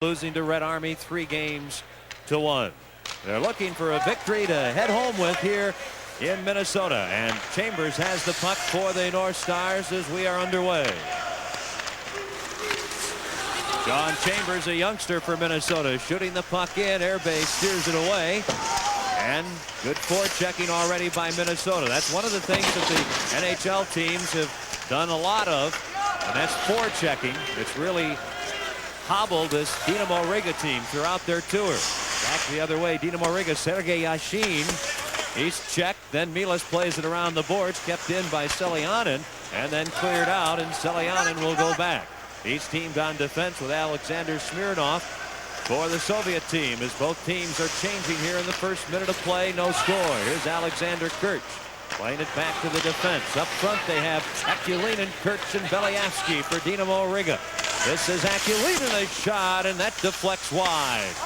losing to Red Army 3-1. They're looking for a victory to head home with here in Minnesota. And Chambers has the puck for the North Stars as we are underway. John Chambers, a youngster for Minnesota, shooting the puck in. Airbay steers it away. And good forechecking already by Minnesota. That's one of the things that the NHL teams have done a lot of, and that's forechecking. It's really hobbled this Dinámo Riga team throughout their tour. Back the other way, Dinámo Riga, Sergei Yashin. He's checked, then Milas plays it around the boards, kept in by Selyanin, and then cleared out, and Selyanin will go back. He's teamed on defense with Alexander Smirnov for the Soviet team, as both teams are changing here in the first minute of play. No score. Here's Alexander Kirch playing it back to the defense. Up front they have Akulinin, Kirch, and Belyavsky for Dinámo Riga. This is Akulinin, a shot, and that deflects wide.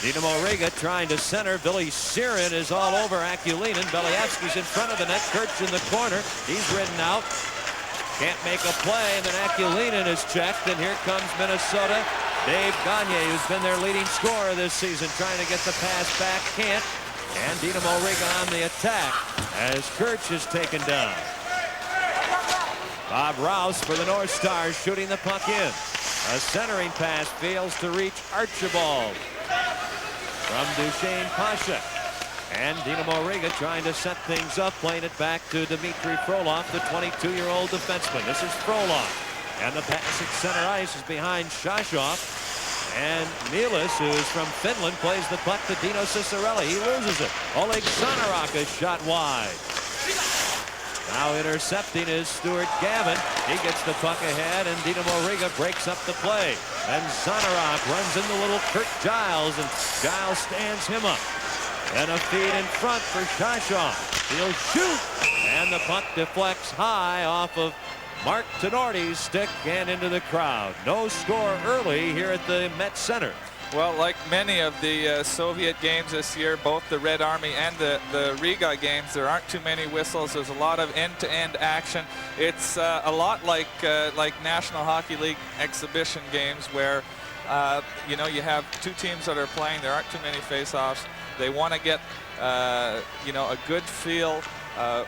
Dinámo Riga trying to center. Billy Sirin is all over Akulinin. Belyavsky's in front of the net. Kirch in the corner. He's ridden out. Can't make a play, and then Akulinin is checked, and here comes Minnesota. Dave Gagne, who's been their leading scorer this season, trying to get the pass back. Can't. And Dinámo Riga on the attack as Kirch is taken down. Bob Rouse for the North Stars shooting the puck in. A centering pass fails to reach Archibald from Duchesne Pasha. And Dinámo Riga trying to set things up, playing it back to Dmitry Frolov, the 22-year-old defenseman. This is Frolov. And the pass at center ice is behind Shashov. And Milas, who's from Finland, plays the puck to Dino Ciccarelli. He loses it. Oleg Sonarak is shot wide. Now intercepting is Stuart Gavin. He gets the puck ahead, and Dinámo Riga breaks up the play. And Sonarak runs into little Kurt Giles, and Giles stands him up. And a feed in front for Shashov. He'll shoot, and the puck deflects high off of Mark Tenorti's stick and into the crowd. No score early here at the Met Center. Well, like many of the Soviet games this year, both the Red Army and the Riga games, there aren't too many whistles. There's a lot of end-to-end action. It's a lot like National Hockey League exhibition games where you know, you have two teams that are playing. There aren't too many face-offs. They want to get you know, a good feel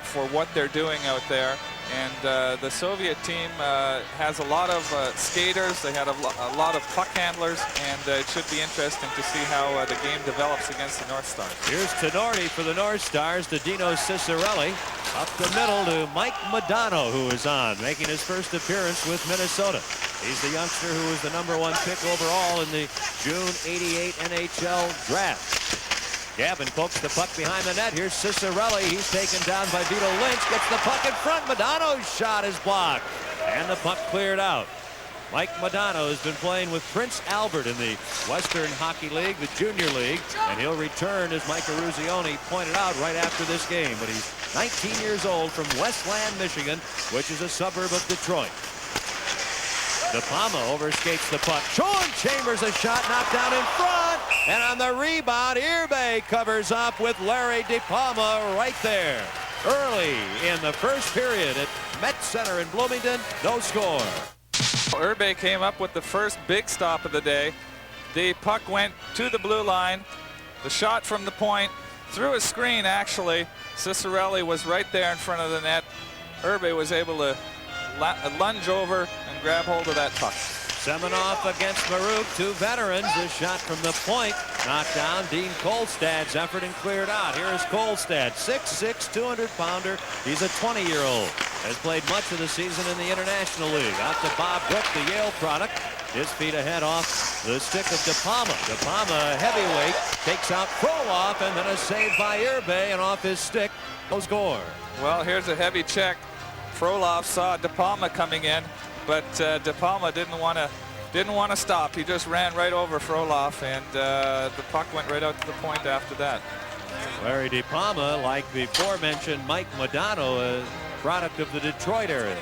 for what they're doing out there. And the Soviet team has a lot of skaters. They had a lot of puck handlers, and it should be interesting to see how the game develops against the North Stars. Here's Tenorti for the North Stars to Dino Ciccarelli. Up the middle to Mike Modano, who is on, making his first appearance with Minnesota. He's the youngster who was the #1 pick overall in the June '88 NHL draft. Gavin pokes the puck behind the net. Here's Ciccarelli. He's taken down by Vito Lynch. Gets the puck in front. Modano's shot is blocked. And the puck cleared out. Mike Modano has been playing with Prince Albert in the Western Hockey League, the Junior League. And he'll return, as Mike Eruzione pointed out, right after this game. But he's 19 years old from Westland, Michigan, which is a suburb of Detroit. DePalma overskates the puck. Sean Chambers, a shot knocked down in front. And on the rebound, Airbay covers up with Larry DePalma right there. Early in the first period at Met Center in Bloomington, no score. Airbay came up with the first big stop of the day. The puck went to the blue line. The shot from the point, through a screen actually. Ciccarelli was right there in front of the net. Airbay was able to lunge over and grab hold of that puck. Semenov against Maruk, two veterans. The shot from the point knocked down Dean Kolstad's effort and cleared out. Here is Kolstad, 6'6", 200-pounder. He's a 20-year-old. Has played much of the season in the International League. Out to Bob Brook, the Yale product. His feet ahead off the stick of DePalma. DePalma, heavyweight, takes out Frolov, and then a save by Airbay, and off his stick, no score. Well, here's a heavy check. Frolov saw DePalma coming in, but DePalma didn't want to stop. He just ran right over Frolov, and the puck went right out to the point after that. Larry DePalma, like the aforementioned Mike Modano, a product of the Detroit area.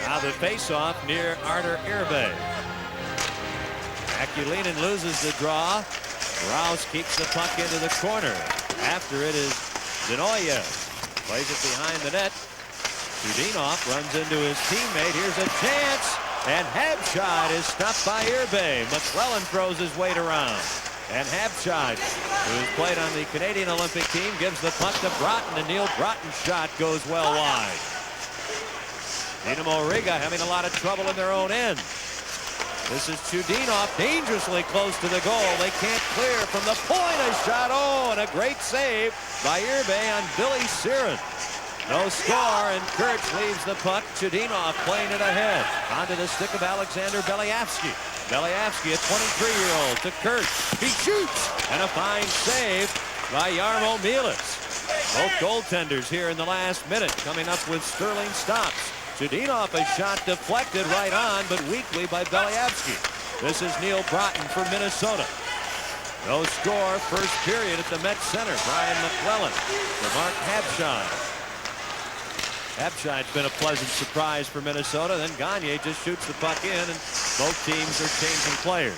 Now the face-off near Artur Airbay. Akulinin loses the draw. Rouse keeps the puck into the corner. After it is Zinoyev. Plays it behind the net. Udinov runs into his teammate. Here's a chance. And Habshide is stopped by Irbe. McClellan throws his weight around. And Habshide, who's played on the Canadian Olympic team, gives the puck to Broughton, and Neil Broughton's shot goes well wide. Dinamo Riga having a lot of trouble in their own end. This is Chudinov, dangerously close to the goal. They can't clear from the point. A shot, oh, and a great save by Irbe on Billy Siren. No score, and Kurtz leaves the puck. Chudinov playing it ahead. Onto the stick of Alexander Belyavsky. Belyavsky, a 23-year-old, to Kurtz. He shoots, and a fine save by Jarmo Mielis. Both goaltenders here in the last minute coming up with sterling stops. Chudinov, a shot deflected right on, but weakly by Belyavsky. This is Neil Broughton for Minnesota. No score, first period at the Met Center. Brian McClellan to Mark Habshide. Habshide's been a pleasant surprise for Minnesota. Then Gagne just shoots the puck in, and both teams are changing players.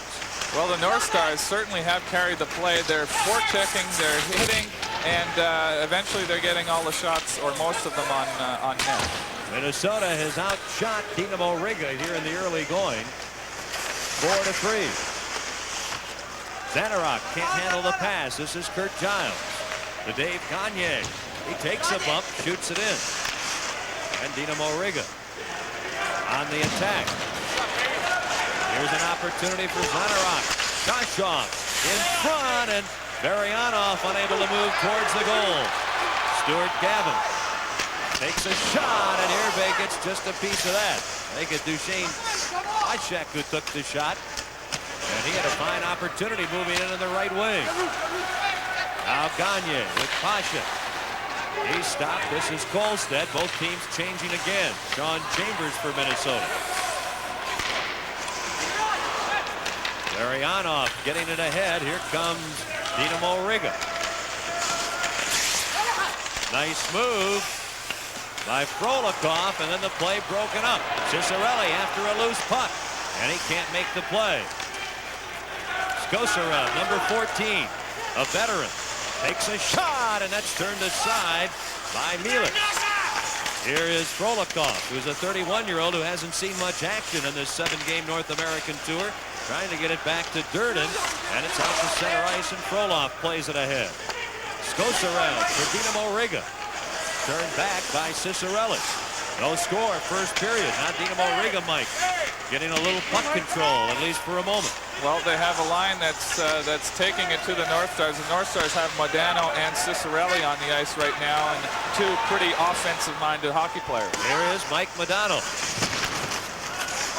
Well, the North Stars certainly have carried the play. They're forechecking, they're hitting, and eventually they're getting all the shots, or most of them, on net. Minnesota has outshot Dinamo Riga here in the early going. 4-3. Zanarok can't handle the pass. This is Kurt Giles to Dave Gagne. He takes a bump, shoots it in. And Dinamo Riga on the attack. Here's an opportunity for Zanarok. Kashov in front, and Baryanov unable to move towards the goal. Stuart Gavin takes a shot, and Irbe gets just a piece of that. I think it's Duchesne Washak who took the shot, and he had a fine opportunity moving in the right wing. Now Gagne with Pasha. He stopped. This is Kolstad. Both teams changing again. Sean Chambers for Minnesota. Larionov getting it ahead. Here comes Dinamo Riga. Nice move by Frolikov, and then the play broken up. Cicerelli after a loose puck, and he can't make the play. Skosara, number 14, a veteran, takes a shot, and that's turned aside by Mielis. Here is Frolikov, who's a 31-year-old who hasn't seen much action in this 7-game North American tour, trying to get it back to Durden, and it's out to center ice, and Frolov plays it ahead. Skosarel for Dinamo Riga. Turned back by Cicerelli. No score, first period. Not Dinamo Riga, Mike. Getting a little puck control, at least for a moment. Well, they have a line that's taking it to the North Stars. The North Stars have Modano and Cicerelli on the ice right now, and two pretty offensive-minded hockey players. Here is Mike Modano.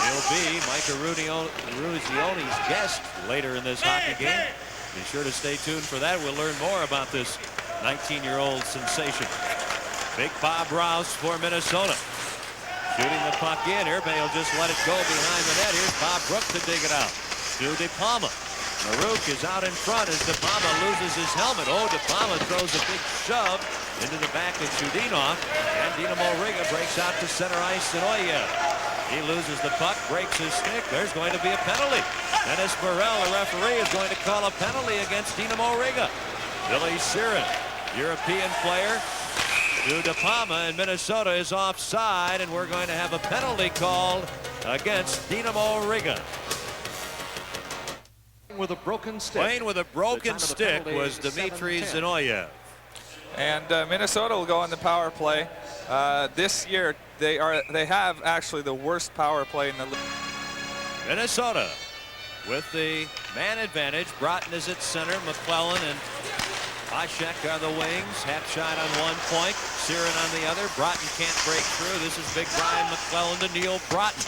He'll be Mike Eruzione's guest later in this hockey game. Be sure to stay tuned for that. We'll learn more about this 19-year-old sensation. Big Bob Rouse for Minnesota. Shooting the puck in. Irbe will just let it go behind the net. Here's Bob Brook to dig it out. To De Palma. Maruk is out in front as De Palma loses his helmet. Oh, De Palma throws a big shove into the back of Chudinov. And Dinamo Riga breaks out to center ice. Sinoyev. He loses the puck, breaks his stick. There's going to be a penalty. Dennis Burrell, the referee, is going to call a penalty against Dinamo Riga. Billy Siren, European player, to De Palma, and Minnesota is offside, and we're going to have a penalty called against Dinamo Riga. With a broken stick. Playing with a broken stick was Dmitry Zinoyev. And Minnesota will go on the power play. This year, they have actually the worst power play in the league. Minnesota with the man advantage. Broughton is at center. McClellan and Washak are the wings. Habshide on one point. Siren on the other. Broughton can't break through. This is big Brian McClellan to Neil Broughton.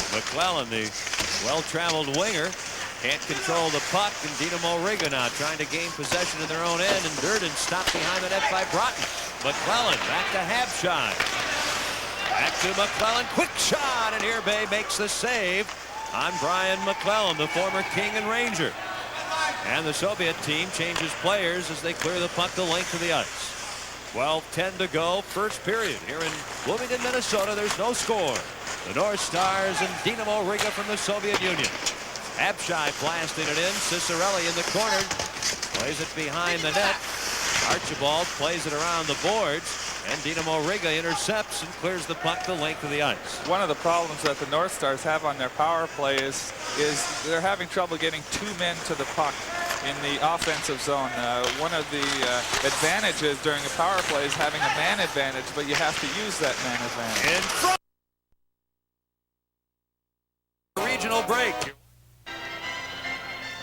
McClellan, the well-traveled winger, can't control the puck, and Dinamo Riga now trying to gain possession in their own end, and Durden stopped behind the net by Broughton. McClellan back to Habshide. Back to McClellan. Quick shot, and Irbe makes the save on Brian McClellan, the former King and Ranger. And the Soviet team changes players as they clear the puck the length of the ice. 12:10 to go, first period. Here in Bloomington, Minnesota, there's no score. The North Stars and Dinamo Riga from the Soviet Union. Habshide blasting it in. Cicerelli in the corner. Plays it behind the net. Archibald plays it around the boards. And Dinamo Riga intercepts and clears the puck the length of the ice. One of the problems that the North Stars have on their power play is they're having trouble getting 2 men to the puck in the offensive zone. One of the advantages during a power play is having a man advantage, but you have to use that man advantage. In front. Regional break.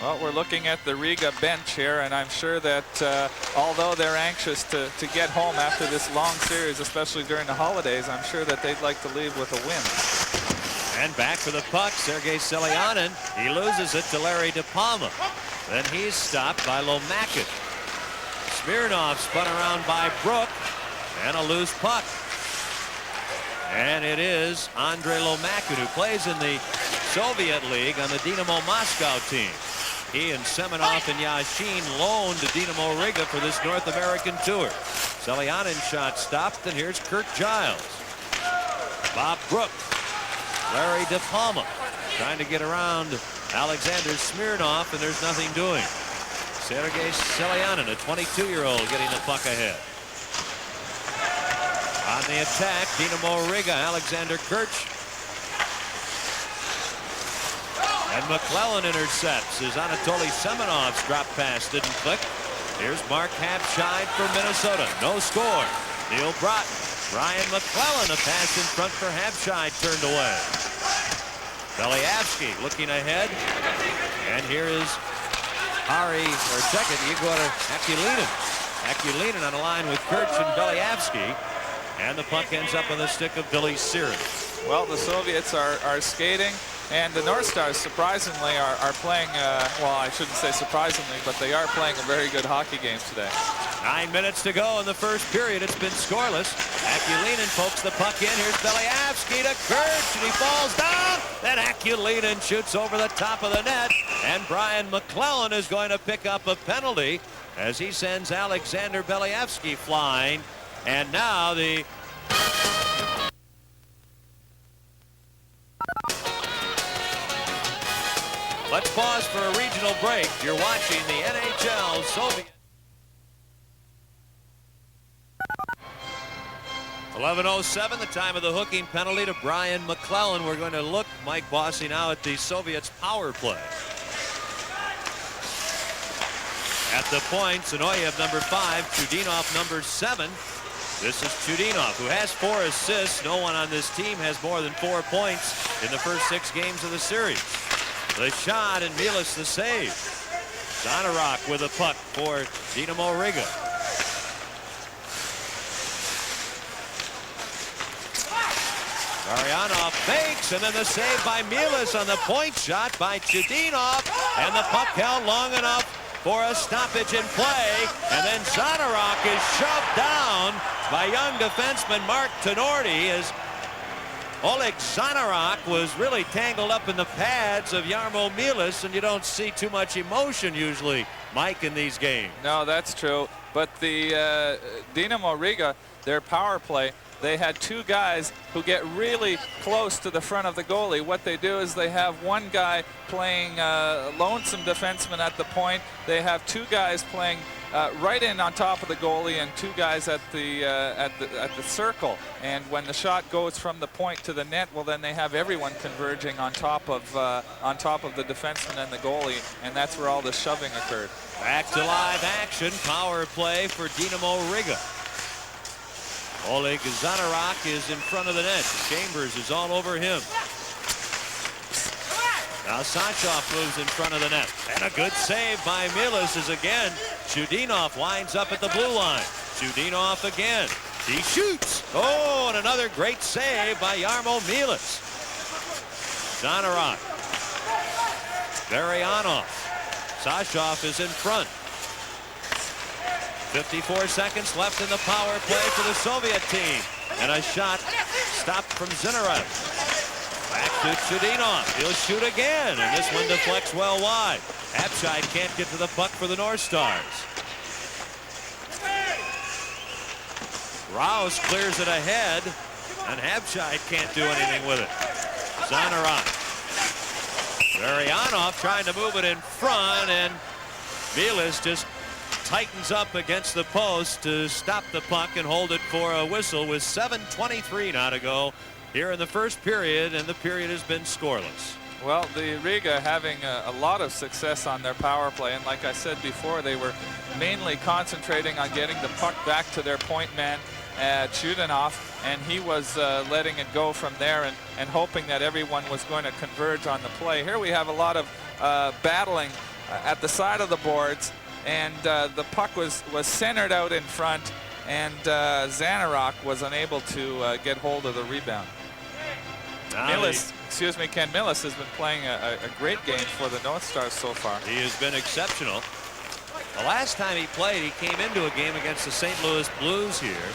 Well, we're looking at the Riga bench here, and I'm sure that although they're anxious to get home after this long series, especially during the holidays, I'm sure that they'd like to leave with a win. And back for the puck, Sergei Selyanin. He loses it to Larry DePalma. Then he's stopped by Lomakin. Smirnov spun around by Brook, and a loose puck. And it is Andrei Lomakin, who plays in the Soviet League on the Dinamo Moscow team. He and Semenov and Yashin loaned to Dinamo Riga for this North American tour. Selyanin shot stopped, and here's Kurt Giles. Bob Brook. Larry DePalma trying to get around Alexander Smirnov, and there's nothing doing. Sergei Selyanin, a 22-year-old, getting the puck ahead. On the attack, Dinamo Riga, Alexander Kirch. And McClellan intercepts as Anatoly Semenov's drop pass didn't click. Here's Mark Habscheid for Minnesota. No score. Neil Broughton. Ryan McClellan, a pass in front for Habscheid, turned away. Beliavsky looking ahead. And here is second, Igor Akulinin. Akulinin on a line with Kirch and Beliavsky. And the puck ends up on the stick of Billy Siren. Well, the Soviets are skating, and the North Stars surprisingly are playing, well, I shouldn't say surprisingly, but they are playing a very good hockey game today. 9 minutes to go in the first period. It's been scoreless. Akulinin pokes the puck in. Here's Beliavsky to Kirch, and he falls down. Then Akulinin shoots over the top of the net, and Brian McClellan is going to pick up a penalty as he sends Alexander Beliavsky flying. And now the let's pause for a regional break. You're watching the NHL Soviet. 11:07, the time of the hooking penalty to Brian McClellan. We're going to look, Mike Bossy, now at the Soviets' power play. At the point, Zinoyev number 5, Chudinov number 7. This is Chudinov, who has 4 assists. No one on this team has more than 4 points in the first 6 games of the series. The shot, and Milas the save. Zanarok with a puck for Dinamo Riga. Marianov fakes, and then the save by Milas on the point shot by Chudinov, and the puck held long enough for a stoppage in play, and then Zanarok is shoved down by young defenseman Mark Tenorti as Oleg Zanarok was really tangled up in the pads of Jarmo Milas, and you don't see too much emotion usually, Mike, in these games. No, that's true. But the Dinamo Riga, their power play, they had 2 guys who get really close to the front of the goalie. What they do is they have one guy playing lonesome defenseman at the point. They have 2 guys playing right in on top of the goalie, and 2 guys at the circle. And when the shot goes from the point to the net, well, then they have everyone converging on top of the defenseman and the goalie, and that's where all the shoving occurred. Back to live action, power play for Dinamo Riga. Oleg Zanarok is in front of the net. Chambers is all over him. Now Sanchov moves in front of the net. And a good save by Milas as again Chudinov winds up at the blue line. Chudinov again. He shoots. Oh, and another great save by Jarmo Milas. Zanarok. Varyanov. Sanchov is in front. 54 seconds left in the power play for the Soviet team. And a shot stopped from Zinarev. Back to Chudinov. He'll shoot again, and this one deflects well wide. Habscheid can't get to the puck for the North Stars. Rouse clears it ahead, and Habscheid can't do anything with it. Zanarok. Varyanov trying to move it in front, and Milas just tightens up against the post to stop the puck and hold it for a whistle with 7:23 now to go here in the first period, and the period has been scoreless. Well, the Riga having a lot of success on their power play, and like I said before, they were mainly concentrating on getting the puck back to their point man, Chudanov, and he was letting it go from there and hoping that everyone was going to converge on the play. Here we have a lot of battling at the side of the boards, and the puck was centered out in front, and Zanarok was unable to get hold of the rebound. Ken Millis has been playing a great game for the North Stars so far. He has been exceptional. The last time he played, he came into a game against the St. Louis Blues here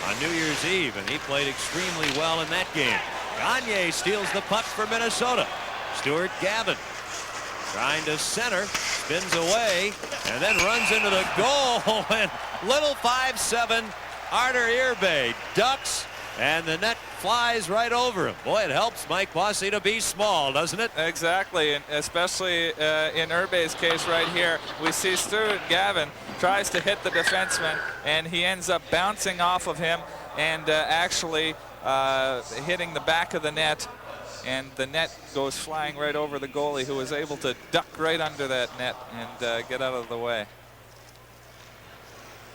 on New Year's Eve, and he played extremely well in that game. Gagne steals the puck for Minnesota. Stuart Gavin trying to center, spins away, and then runs into the goal, and little 5'7" Artur Irbe ducks, and the net flies right over him. Boy, it helps Mike Bossy to be small, doesn't it? Exactly, and especially in Irbe's case right here, we see Stuart Gavin tries to hit the defenseman, and he ends up bouncing off of him and actually hitting the back of the net, and the net goes flying right over the goalie, who was able to duck right under that net and get out of the way.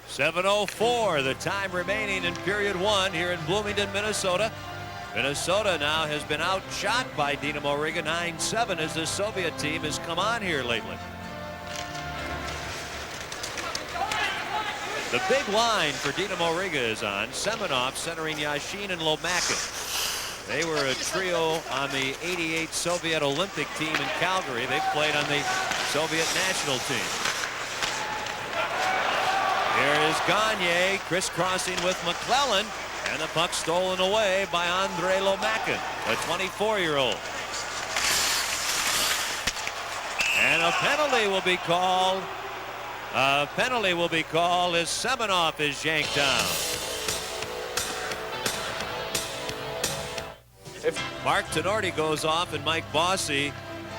7:04 the time remaining in period one here in Bloomington, Minnesota. Minnesota now has been outshot by Dinamo Riga 9-7 as the Soviet team has come on here lately. The big line for Dinamo Riga is on. Semenov centering Yashin and Lomakin. They were a trio on the '88 Soviet Olympic team in Calgary. They played on the Soviet national team. Here is Gagne crisscrossing with McClellan, and the puck stolen away by Andrei Lomakin, a 24-year-old. And a penalty will be called. A penalty will be called as Semenov is yanked down. If Mark Tenorti goes off and Mike Bossy,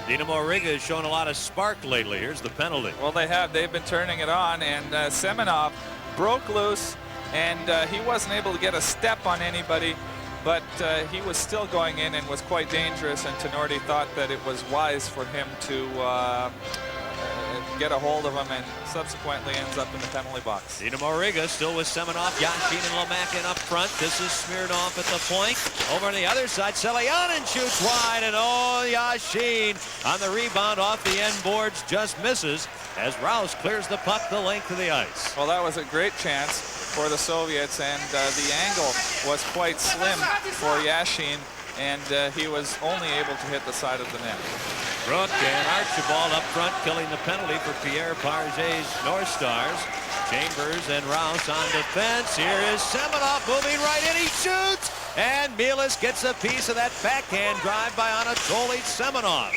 Dinamo Riga has shown a lot of spark lately. Here's the penalty. Well, they've been turning it on, and Semenov broke loose, and he wasn't able to get a step on anybody, but he was still going in and was quite dangerous, and Tenorti thought that it was wise for him to get a hold of him, and subsequently ends up in the penalty box. Dinamo Riga still with Semenov, Yashin and Lomakin up front. This is smeared off at the point. Over on the other side, Selyanin shoots wide, and Yashin on the rebound off the end boards just misses as Rouse clears the puck the length of the ice. Well, that was a great chance for the Soviets, and the angle was quite slim for Yashin, and he was only able to hit the side of the net. Brook and Archibald up front killing the penalty for Pierre Parget's North Stars. Chambers and Rouse on defense. Here is Semenov moving right in. He shoots, and Mielis gets a piece of that backhand drive by Anatoly Semenov.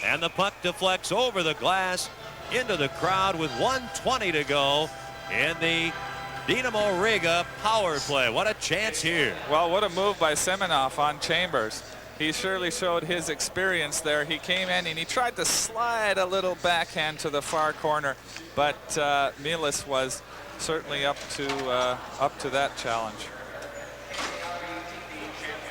And the puck deflects over the glass into the crowd with 1:20 to go in the Dinamo Riga power play. What a chance here. Well, what a move by Semenov on Chambers. He surely showed his experience there. He came in and he tried to slide a little backhand to the far corner, but Mielis was certainly up to that challenge.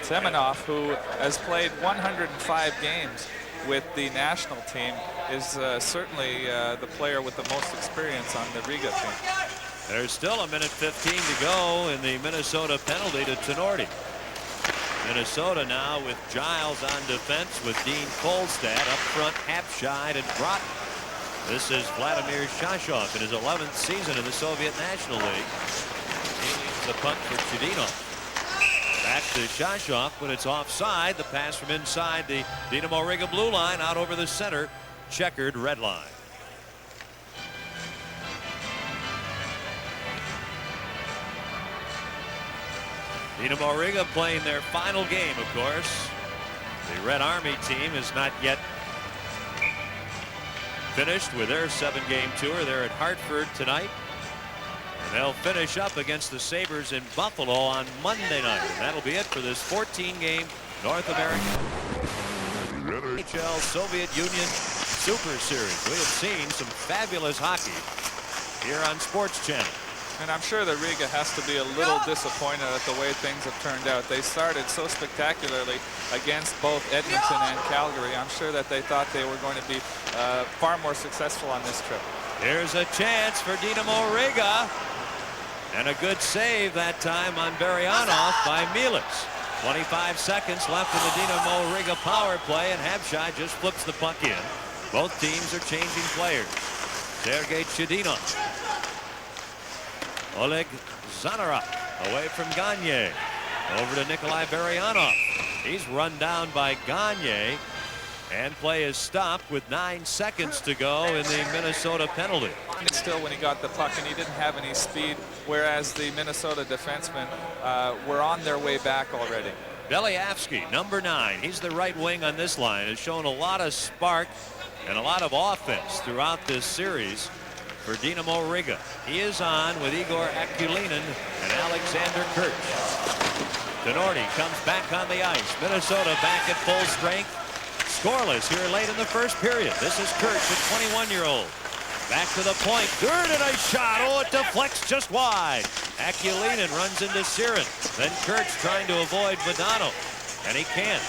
Semenov, who has played 105 games with the national team, is certainly the player with the most experience on the Riga team. There's still a minute 15 to go in the Minnesota penalty to Tenorti. Minnesota now with Giles on defense with Dean Kolstad up front, Hapshide and Broughton. This is Vladimir Shashov in his 11th season in the Soviet National League. He leaves the puck for Chudinov. Back to Shashov when it's offside. The pass from inside the Dinamo Riga blue line out over the center, checkered red line. Dinamo Riga playing their final game, of course. The Red Army team is not yet finished with their 7-game tour. They're at Hartford tonight. And they'll finish up against the Sabres in Buffalo on Monday night. And that'll be it for this 14-game North American NHL Soviet Union Super Series. We have seen some fabulous hockey here on Sports Channel. And I'm sure that Riga has to be a little disappointed at the way things have turned out. They started so spectacularly against both Edmonton and Calgary. I'm sure that they thought they were going to be far more successful on this trip. Here's a chance for Dinamo Riga. And a good save that time on Baryanov by Mielis. 25 seconds left in the Dinamo Riga power play, and Habshai just flips the puck in. Both teams are changing players. Sergei Chudinov. Oleg Zanaruk away from Gagne. Over to Nikolai Baryanov. He's run down by Gagne. And play is stopped with 9 seconds to go in the Minnesota penalty. Still, when he got the puck, and he didn't have any speed, whereas the Minnesota defensemen were on their way back already. Beliavsky, number 9. He's the right wing on this line. Has shown a lot of spark and a lot of offense throughout this series for Dinamo Riga. He is on with Igor Akulinin and Alexander Kirch. Denordi comes back on the ice. Minnesota back at full strength. Scoreless here late in the first period. This is Kirch, a 21-year-old. Back to the point. Durden, a shot. Oh, it deflects just wide. Akulinin runs into Siren. Then Kirch trying to avoid Modano. And he can't.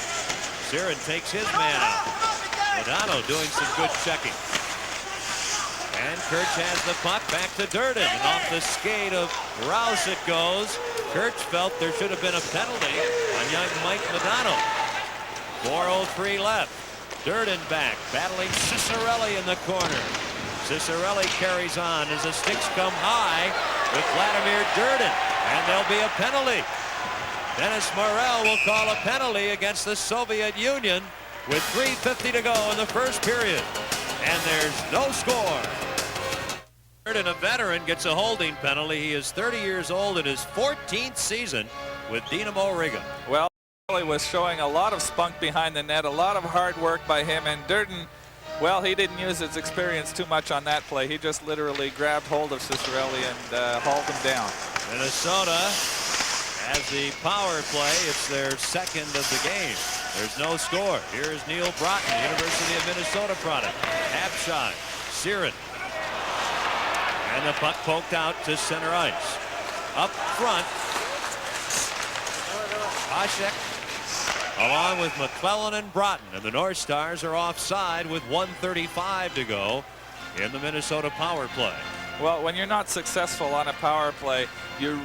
Siren takes his man out. Modano doing some good checking. And Kirch has the puck back to Durden. And off the skate of Rouse it goes. Kirch felt there should have been a penalty on young Mike Modano. 4:03 left. Durden back, battling Cicerelli in the corner. Cicerelli carries on as the sticks come high with Vladimir Durden. And there'll be a penalty. Dennis Morel will call a penalty against the Soviet Union with 3:50 to go in the first period. And there's no score. Durden, a veteran, gets a holding penalty. He is 30 years old in his 14th season with Dinamo Riga. Well, he was showing a lot of spunk behind the net, a lot of hard work by him, and Durden, well, he didn't use his experience too much on that play. He just literally grabbed hold of Cicerelli and hauled him down. Minnesota has the power play. It's their second of the game. There's no score. Here's Neil Broughton, University of Minnesota product. Habshai, Siren. And the puck poked out to center ice. Up front, Hasek along with McClellan and Broughton, and the North Stars are offside with 1:35 to go in the Minnesota power play. Well, when you're not successful on a power play, you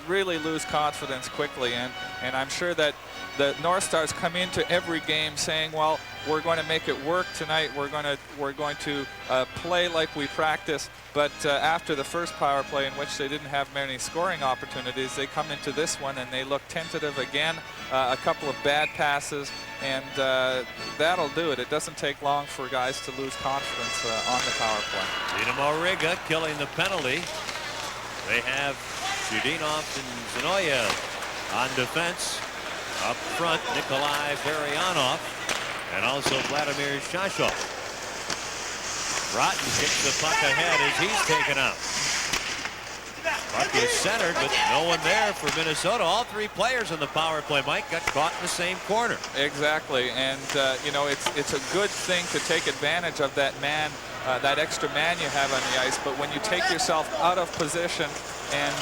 really lose confidence quickly, and I'm sure that the North Stars come into every game saying, well, we're going to make it work tonight. We're going to play like we practice. But after the first power play, in which they didn't have many scoring opportunities, they come into this one and they look tentative again. A couple of bad passes, and that'll do it. It doesn't take long for guys to lose confidence on the power play. Dinamo Riga killing the penalty. They have Chudinov and Zinoyev on defense. Up front, Nikolai Baryanov and also Vladimir Shashov. Broughton kicks the puck ahead as he's taken out. Puck is centered, but no one there for Minnesota. All three players in the power play, Mike, got caught in the same corner. Exactly, and you know, it's a good thing to take advantage of that man, that extra man you have on the ice. But when you take yourself out of position and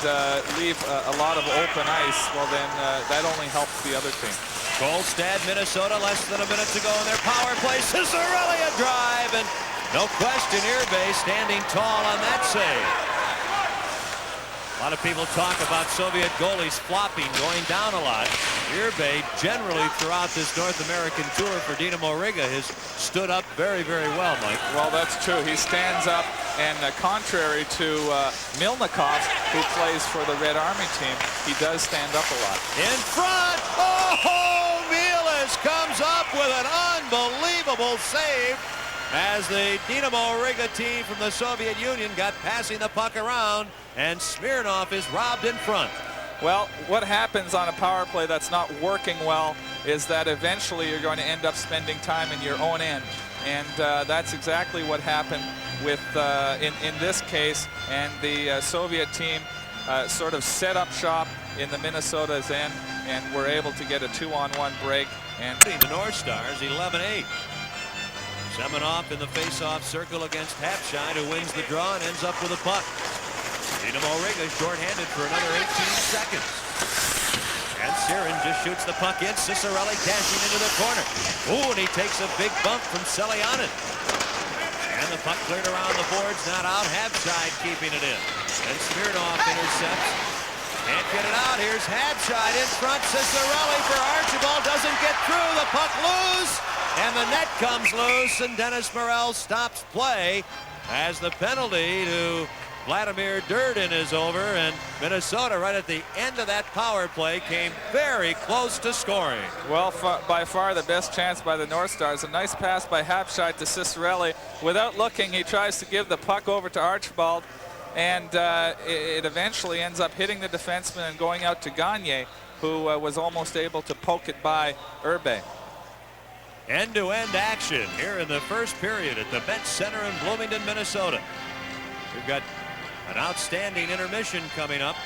leave a lot of open ice, well then that only helps the other team. Kolstad, Minnesota, less than a minute to go in their power play. Cicerelli a drive, and no question, Irbe standing tall on that save. A lot of people talk about Soviet goalies flopping, going down a lot. Irbe, generally throughout this North American tour for Dinamo Riga, has stood up very, very well, Mike. Well, that's true. He stands up, and contrary to Milnikov, who plays for the Red Army team, he does stand up a lot. In front! Oh, Mielis comes up with an unbelievable save as the Dinamo Riga team from the Soviet Union got passing the puck around, and Smirnov is robbed in front. Well, what happens on a power play that's not working well is that eventually you're going to end up spending time in your own end, and that's exactly what happened with in this case. And the Soviet team sort of set up shop in the Minnesota's end and were able to get a 2-on-1 break. And the North Stars 11-8. Semenoff in the face-off circle against Habscheid, who wins the draw and ends up with a puck. Dinamo Riga shorthanded for another 18 seconds. And Siren just shoots the puck in. Cicerelli dashing into the corner. Ooh, and he takes a big bump from Selianen. And the puck cleared around the boards, not out. Habscheid keeping it in. And Smirnoff intercepts. Can't get it out. Here's Habscheid in front. Cicerelli for Archibald. Doesn't get through. The puck loose. And the net comes loose. And Dennis Morel stops play as the penalty to Vladimir Durden is over. And Minnesota, right at the end of that power play, came very close to scoring. Well, by far the best chance by the North Stars. A nice pass by Habscheid to Cicerelli. Without looking, he tries to give the puck over to Archibald. And it eventually ends up hitting the defenseman and going out to Gagne, who was almost able to poke it by Urbe. End-to-end action here in the first period at the Met Center in Bloomington, Minnesota. We've got an outstanding intermission coming up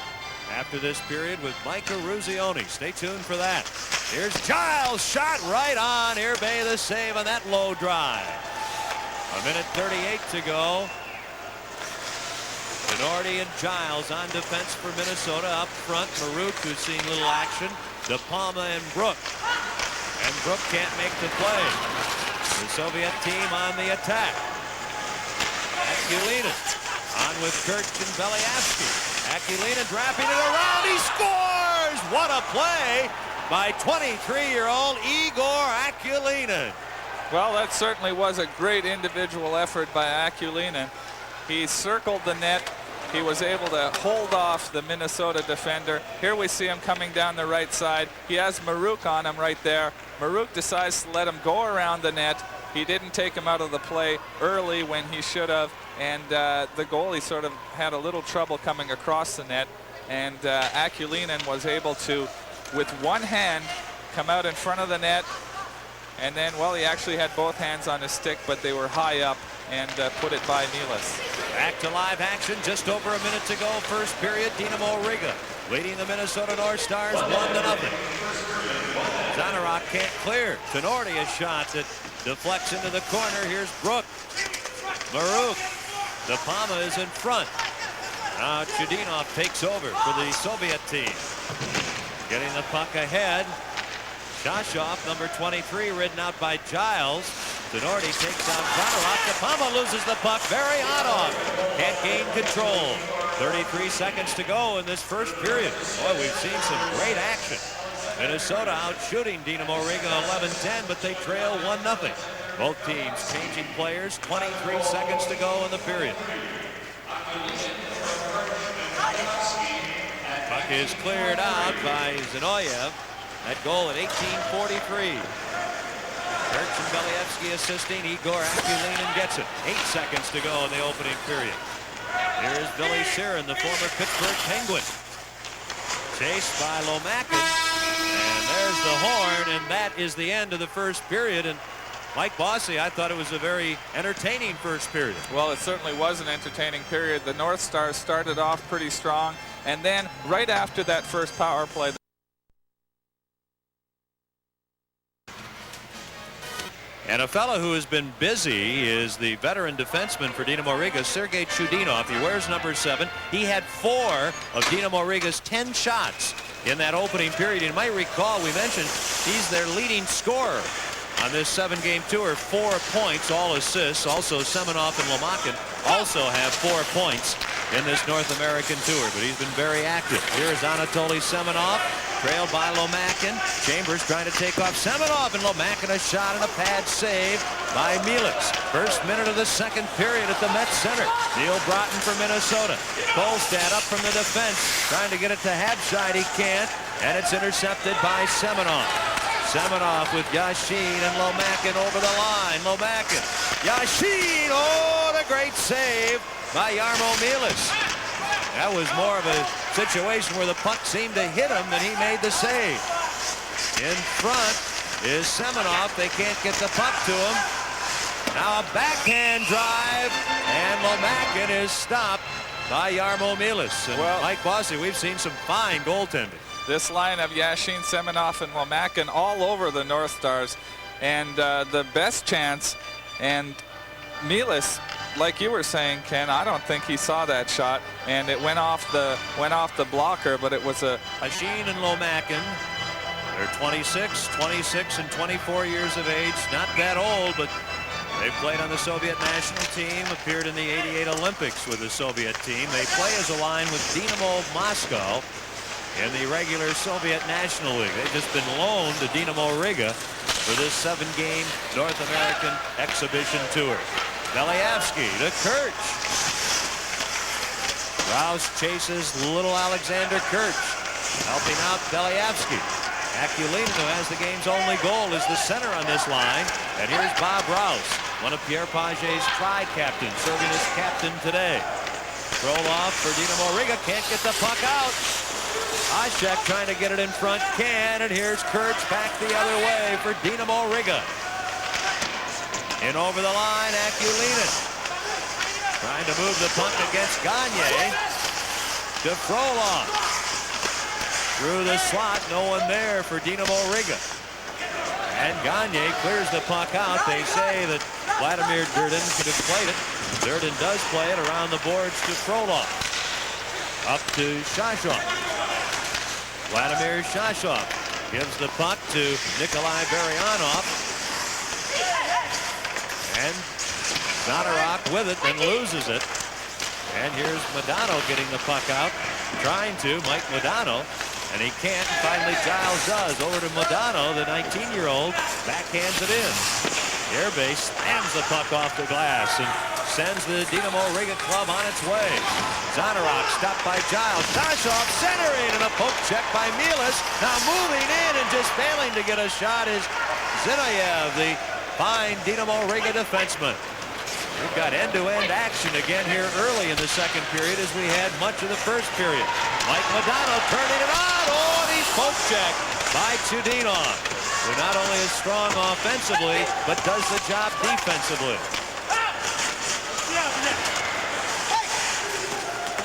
after this period with Micah Ruzioni. Stay tuned for that. Here's Giles, shot right on. Urbe the save on that low drive. 1:38 to go. Denardi and Giles on defense for Minnesota. Up front, Maruk, who's seeing little action. De Palma and Brook. And Brook can't make the play. The Soviet team on the attack. Akulinen on with Kirch and Beliavsky. Akulinen wrapping it around. He scores! What a play by 23-year-old Igor Akulinen. Well, that certainly was a great individual effort by Akulinen. He circled the net. He was able to hold off the Minnesota defender. Here we see him coming down the right side. He has Maruk on him right there. Maruk decides to let him go around the net. He didn't take him out of the play early when he should have. And the goalie sort of had a little trouble coming across the net. And Akulinen was able to, with one hand, come out in front of the net. And then, well, he actually had both hands on his stick, but they were high up and put it by Nealis. Back to live action, just over a minute to go. First period, Dinamo Riga leading the Minnesota North Stars 1-0. Zanarok can't clear. Tenardi a shot that deflects into the corner. Here's Brook. Maruk. De Palma is in front. Now Chudinov takes over for the Soviet team. Getting the puck ahead. Shashov, number 23, ridden out by Giles. Tenardi takes out Zanarok. De Palma loses the puck. Very hot off. Can't gain control. 33 seconds to go in this first period. Boy, we've seen some great action. Minnesota out shooting Dinamo Riga 11-10, but they trail 1-0. Both teams changing players. 23 seconds to go in the period. Puck is cleared out by Zinoyev. That goal at 18:43. Kirch and Beliavsky assisting. Igor Akulinen gets it. 8 seconds to go in the opening period. Here's Billy Siren, the former Pittsburgh Penguin. Chased by Lomakin. And there's the horn, and that is the end of the first period. And Mike Bossy, I thought it was a very entertaining first period. Well, it certainly was an entertaining period. The North Stars started off pretty strong, and then right after that first power play, and a fellow who has been busy is the veteran defenseman for Dinamo Riga, Sergei Chudinov. He wears number 7. He had 4 of Dinamo Riga's 10 shots in that opening period. You might recall we mentioned he's their leading scorer on this 7-game tour. 4 points, all assists. Also Semenoff and Lomakin also have 4 points in this North American tour, but he's been very active. Here's Anatoly Semenoff, trailed by Lomakin. Chambers trying to take off Semenoff, and Lomakin a shot and a pad save by Mielix. First minute of the second period at the Met Center. Neil Broughton for Minnesota. Kolstad up from the defense, trying to get it to Habscheid. He can't, and it's intercepted by Semenoff. Semenoff with Yashin and Lomakin over the line. Lomakin. Yashin, oh, the great save by Jarmo Mielix. That was more of a situation where the puck seemed to hit him, and he made the save. In front is Semenoff. They can't get the puck to him. Now a backhand drive, and Lomakin is stopped by Jarmo Mielix. And well, Mike Bossy, we've seen some fine goaltending. This line of Yashin, Semenoff, and Lomakin all over the North Stars. And the best chance And Milas, like you were saying, Ken, I don't think he saw that shot, and it went off the blocker, but it was a... Yashin and Lomakin, they're 26, 26, and 24 years of age. Not that old, but they've played on the Soviet national team, appeared in the '88 Olympics with the Soviet team. They play as a line with Dinamo Moscow in the regular Soviet National League. They've just been loaned to Dinamo Riga for this 7-game North American exhibition tour. Belyavsky to Kirch. Rouse chases little Alexander Kirch. Helping out Belyavsky. Akulina, who has the game's only goal, is the center on this line. And here's Bob Rouse, one of Pierre Paget's tri-captains, serving as captain today. Frolov for Dinamo Riga, can't get the puck out. Hasek trying to get it in front, can, and here's Kirch back the other way for Dinamo Riga. In over the line, Akulina. Trying to move the puck against Gagne. To Frolov. Through the slot, no one there for Dinamo Riga. And Gagne clears the puck out. They say that Vladimir Durden could have played it. Durden does play it around the boards to Frolov. Up to Shashov. Vladimir Shashov gives the puck to Nikolai Baryanov. And Zadorok with it, then loses it. And here's Modano getting the puck out. Trying to, Mike Modano. And he can't. And finally Giles does. Over to Modano, the 19-year-old. Backhands it in. Airbase slams the puck off the glass and sends the Dinamo Riga club on its way. Zadorok stopped by Giles. Shashov centering and a poke check by Milas. Now moving in and just failing to get a shot is Zinayev, the fine Dinamo Riga defenseman. We've got end-to-end action again here early in the second period as we had much of the first period. Mike Modano turning it on. Oh, and he's poke checked by Chudinov, who not only is strong offensively, but does the job defensively.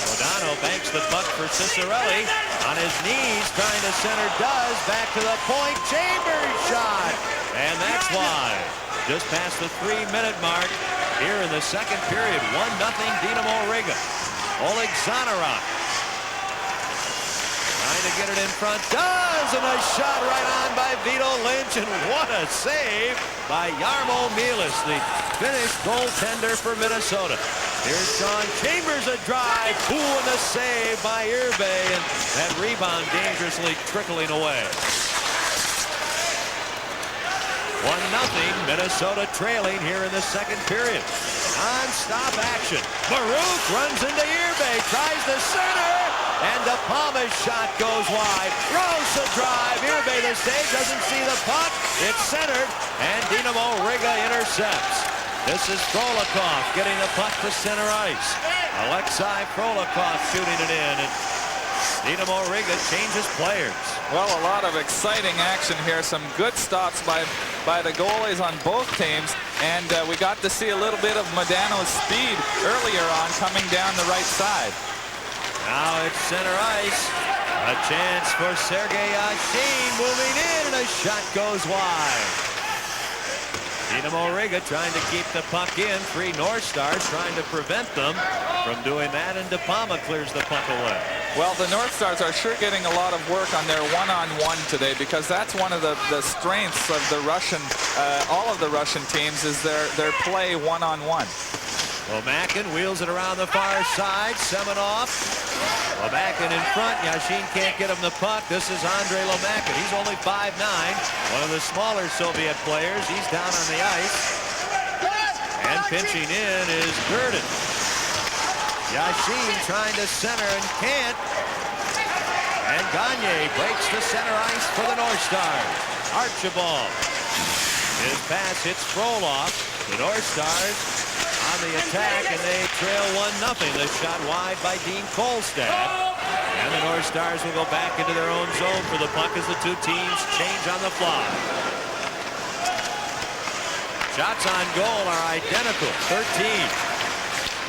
Modano banks the puck for Cicerelli. On his knees, trying to center, does. Back to the point. Chambers shot. And that's wide. Just past the 3-minute mark here in the second period. 1-0 Dinamo Riga. Oleg Zadorok trying to get it in front. Does, and a shot right on by Vito Lynch. And what a save by Jarmo Milas, the Finnish goaltender for Minnesota. Here's Sean Chambers, a drive. Ooh, and a save by Irbe. And that rebound dangerously trickling away. 1-0, Minnesota trailing here in the second period. Non-stop action. Maruk runs into Irbe, tries the center, and De Palma's shot goes wide. Rouse a drive. Irbe the save, doesn't see the puck. It's centered, and Dinamo Riga intercepts. This is Frolikov getting the puck to center ice. Alexei Frolikov shooting it in, and Dinamo Riga changes players. Well, a lot of exciting action here. Some good stops by the goalies on both teams. And we got to see a little bit of Modano's speed earlier on coming down the right side. Now it's center ice. A chance for Sergei Yashin moving in, and a shot goes wide. Dinamo Riga trying to keep the puck in. 3 North Stars trying to prevent them from doing that, and De Palma clears the puck away. Well, the North Stars are sure getting a lot of work on their one-on-one today, because that's one of the strengths of the Russian, all of the Russian teams, is their play one-on-one. Lomakin wheels it around the far side. Semenov. Lomakin in front. Yashin can't get him the puck. This is Andrei Lomakin. He's only 5'9", one of the smaller Soviet players. He's down on the ice. And pinching in is Durden. Yashin trying to center and can't. And Gagne breaks the center ice for the North Stars. Archibald. His pass hits Frolov. The North Stars on the attack, and they trail 1-0. The shot wide by Dean Kolstad. And the North Stars will go back into their own zone for the puck as the two teams change on the fly. Shots on goal are identical, 13.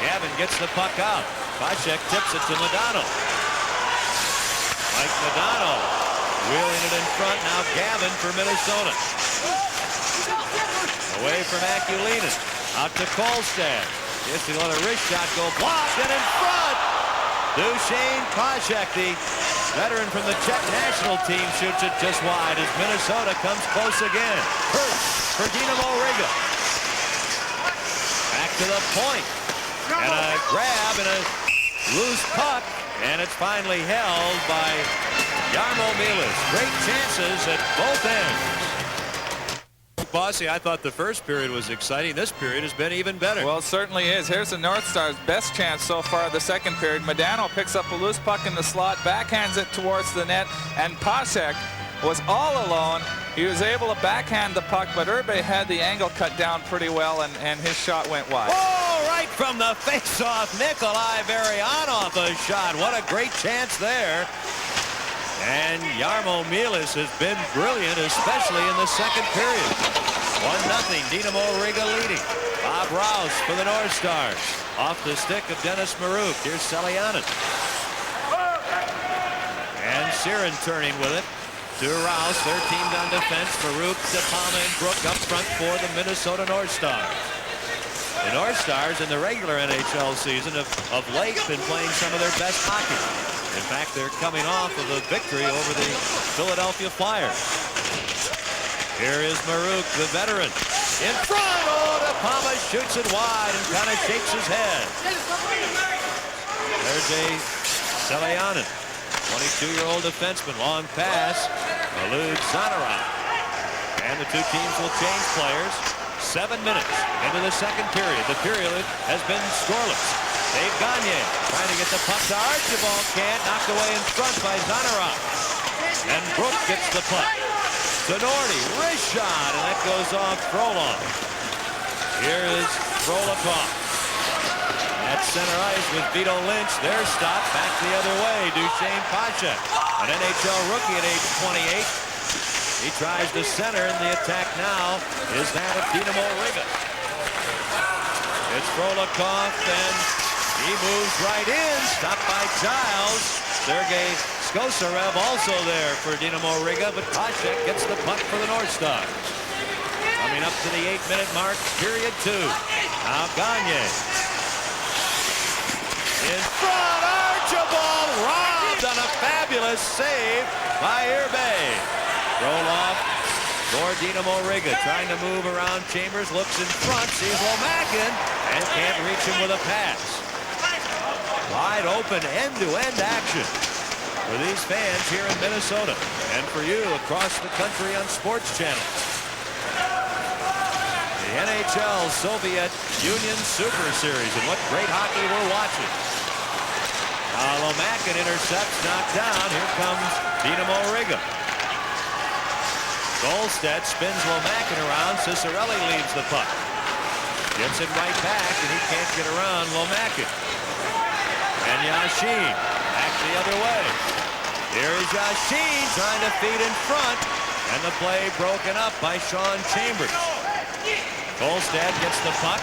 Gavin gets the puck out. Paschek tips it to Modano. Mike Modano wheeling it in front. Now Gavin for Minnesota. Away from Akulinen. Out to Kolstad. Gets to let a wrist shot go blocked and in front. Duchene Pajek, the veteran from the Czech national team, shoots it just wide as Minnesota comes close again. Hurt for Dinamo Riga. Back to the point. And a grab and a loose puck. And it's finally held by Jarmo Milas. Great chances at both ends. Bossy, I thought the first period was exciting. This period has been even better. Well, it certainly is. Here's the North Stars' best chance so far of the second period. Modano picks up a loose puck in the slot, backhands it towards the net, and Pacek was all alone. He was able to backhand the puck, but Urbe had the angle cut down pretty well, and his shot went wide. Oh, right from the face-off. Nikolai Verianov a shot. What a great chance there. And Jarmo Milas has been brilliant, especially in the second period. 1-0, Dinamo Riga leading. Bob Rouse for the North Stars. Off the stick of Dennis Maruk. Here's Selianen. And Siren turning with it to Rouse. They're teamed on defense. Maruk, DePalma, and Brook up front for the Minnesota North Stars. The North Stars in the regular NHL season have of late been playing some of their best hockey. In fact, they're coming off of a victory over the Philadelphia Flyers. Here is Maruk, the veteran. In front, oh, DePalma shoots it wide and kind of shakes his head. There's a Selianen, 22-year-old defenseman. Long pass, eludes Zanarov. And the two teams will change players. 7 minutes into the second period. The period has been scoreless. Dave Gagne trying to get the puck to Archibald. Can't. Knocked away in front by Zanarov. And Brook gets the puck. Nordi, wrist shot, and that goes off Frolov. Here is Frolikov. At center ice with Vito Lynch. Their stop back the other way. Duchene Pajek, an NHL rookie at age 28. He tries to center, and the attack now is that of Dinamo Riga. It's Frolikov, and he moves right in. Stopped by Giles. Sergei Skosarev also there for Dinamo Riga, but Pajek gets the puck for the North Stars. Coming up to the 8-minute mark, period 2. Now Gagne. In front, Archibald robbed on a fabulous save by Irbe. Roll off for Dinamo Riga, trying to move around Chambers, looks in front, sees Lomakin, and can't reach him with a pass. Wide open end-to-end action for these fans here in Minnesota, and for you across the country on sports channels. The NHL Soviet Union Super Series, and what great hockey we're watching. Lomakin intercepts, knocked down. Here comes Dinamo Riga. Golstead spins Lomakin around. Cicerelli leads the puck. Gets it right back, and he can't get around Lomakin. And Yashin back the other way. Here is Yashin trying to feed in front, and the play broken up by Sean Chambers. Golstead gets the puck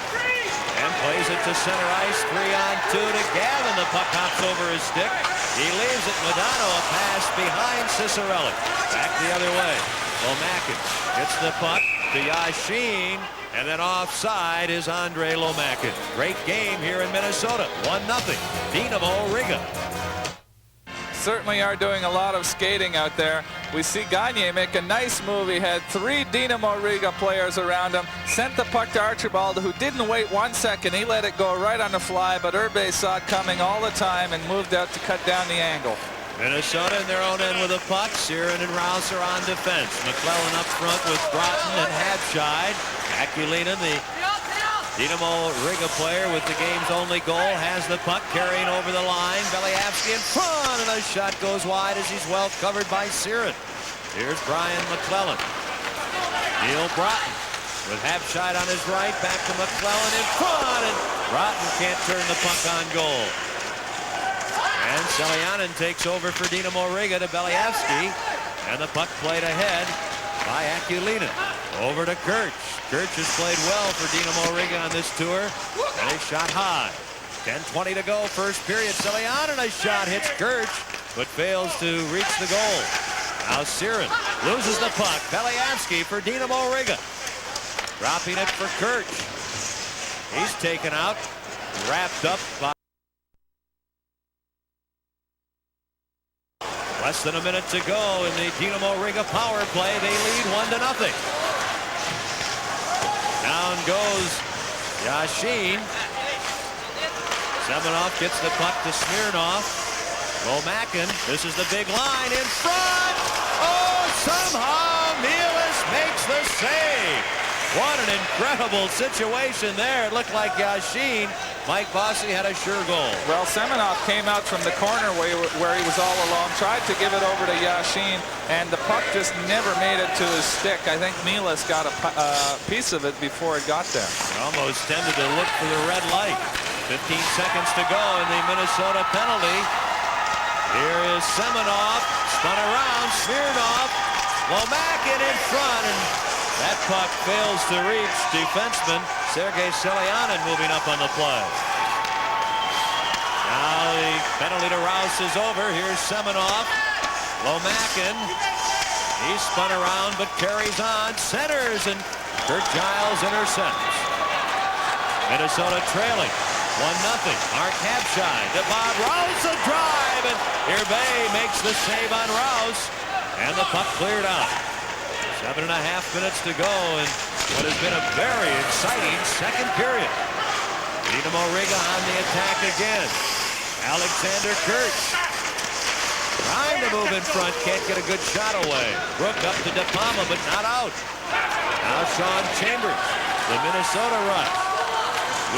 and plays it to center ice. 3-on-2 to Gavin. The puck hops over his stick. He leaves it. Modano, a pass behind Cicerelli. Back the other way. Lomakin gets the puck to Yashin, and then offside is Andre Lomakin. Great game here in Minnesota. 1-0, Dinamo Riga. Certainly are doing a lot of skating out there. We see Gagne make a nice move. He had 3 Dinamo Riga players around him. Sent the puck to Archibald, who didn't wait 1 second. He let it go right on the fly, but Urbe saw it coming all the time and moved out to cut down the angle. Minnesota in their own end with a puck. Siren and Rouse are on defense. McClellan up front with Broughton and Habscheid. Akulinen, the Dinamo Riga player with the game's only goal, has the puck carrying over the line. Beliavsky in front, and a shot goes wide as he's well covered by Siren. Here's Brian McClellan. Neil Broughton with Habscheid on his right. Back to McClellan in front, and Broughton can't turn the puck on goal. And Selianen takes over for Dinamo Riga to Beliavsky. And the puck played ahead by Akulinen. Over to Kirch. Kirch has played well for Dinamo Riga on this tour. And a shot high. 10:20 to go, first period. Selianen, a shot hits Kirch, but fails to reach the goal. Now Siren loses the puck. Beliavsky for Dinamo Riga. Dropping it for Kirch. He's taken out, wrapped up by less than a minute to go in the Dinamo Riga power play. They lead 1-0. Down goes Yashin. Semenov gets the puck to Smirnov. Lomakin, this is the big line in front. Oh, somehow Mielis makes the save. What an incredible situation there. It looked like Yashin, Mike Bossy, had a sure goal. Well, Semenov came out from the corner where he was all alone, tried to give it over to Yashin, and the puck just never made it to his stick. I think Mielis got a piece of it before it got there. Almost tended to look for the red light. 15 seconds to go in the Minnesota penalty. Here is Semenov, spun around, Smirnov, Lomakin in front, and that puck fails to reach defenseman Sergei Selyanin moving up on the play. Now the penalty to Rouse is over. Here's Semenov, Lomakin. He's spun around but carries on, centers, and Kurt Giles intercepts. Minnesota trailing 1-0. Mark Habshai to Bob Rouse, a drive, and Irbay makes the save on Rouse, and the puck cleared out. 7.5 minutes to go in what has been a very exciting second period. Dinamo Riga on the attack again. Alexander Kirch trying to move in front, can't get a good shot away. Brook up to De Palma, but not out. Now Sean Chambers, the Minnesota rush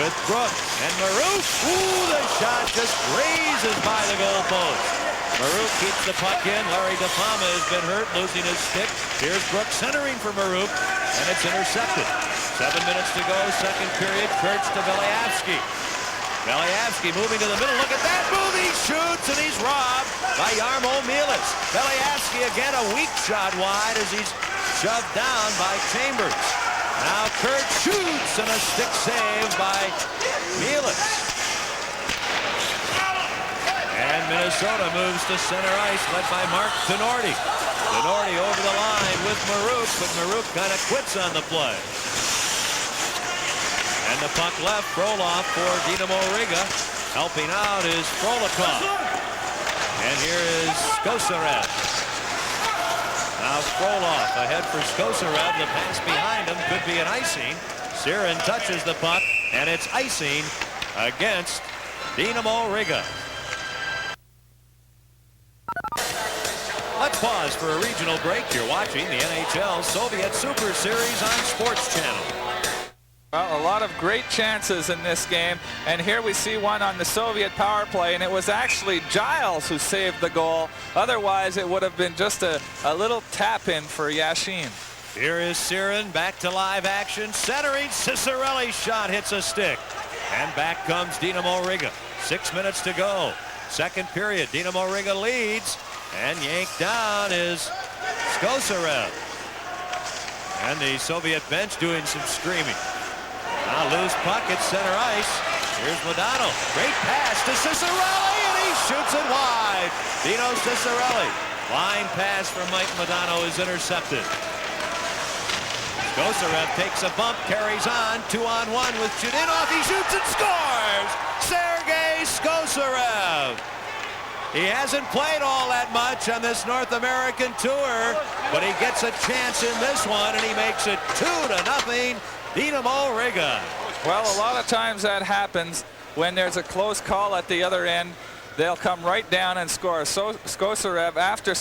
with Brook and Marouk. Ooh, the shot just grazes by the goalpost. Marouk keeps the puck in. Larry De Palma has been hurt, losing his stick. Here's Brook centering for Marouk, and it's intercepted. 7 minutes to go, second period. Kirch to Beliavsky. Beliavsky moving to the middle. Look at that move. He shoots, and he's robbed by Jarmo Mielis. Beliavsky again, a weak shot wide as he's shoved down by Chambers. Now Kirch shoots, and a stick save by Mielis. And Minnesota moves to center ice, led by Mark Tenorti. Tenorti over the line with Marouk, but Marouk kind of quits on the play. And the puck left, Frolov for Dinamo Riga. Helping out is Frolikov. And here is Skosarev. Now Frolov ahead for Skosarev. The pass behind him could be an icing. Siren touches the puck, and it's icing against Dinamo Riga. Let's pause for a regional break. You're watching the NHL Soviet Super Series on Sports Channel. Well, a lot of great chances in this game, and here we see one on the Soviet power play, and it was actually Giles who saved the goal. Otherwise, it would have been just a little tap-in for Yashin. Here is Siren back to live action. Centering, Cicerelli's shot hits a stick. And back comes Dinamo Riga. 6 minutes to go. Second period, Dinamo Riga leads. And yanked down is Skosarev. And the Soviet bench doing some screaming. Now loose puck at center ice. Here's Modano. Great pass to Cicerelli, and he shoots it wide. Dino Cicerelli. Line pass from Mike Modano is intercepted. Skosarev takes a bump, carries on. 2-on-1 with Chudinov. He shoots and scores! Sergei Skosarev. He hasn't played all that much on this North American tour, but he gets a chance in this one, and he makes it 2-0, Dinamo Riga. Well, a lot of times that happens when there's a close call at the other end. They'll come right down and score. So Skosarev, after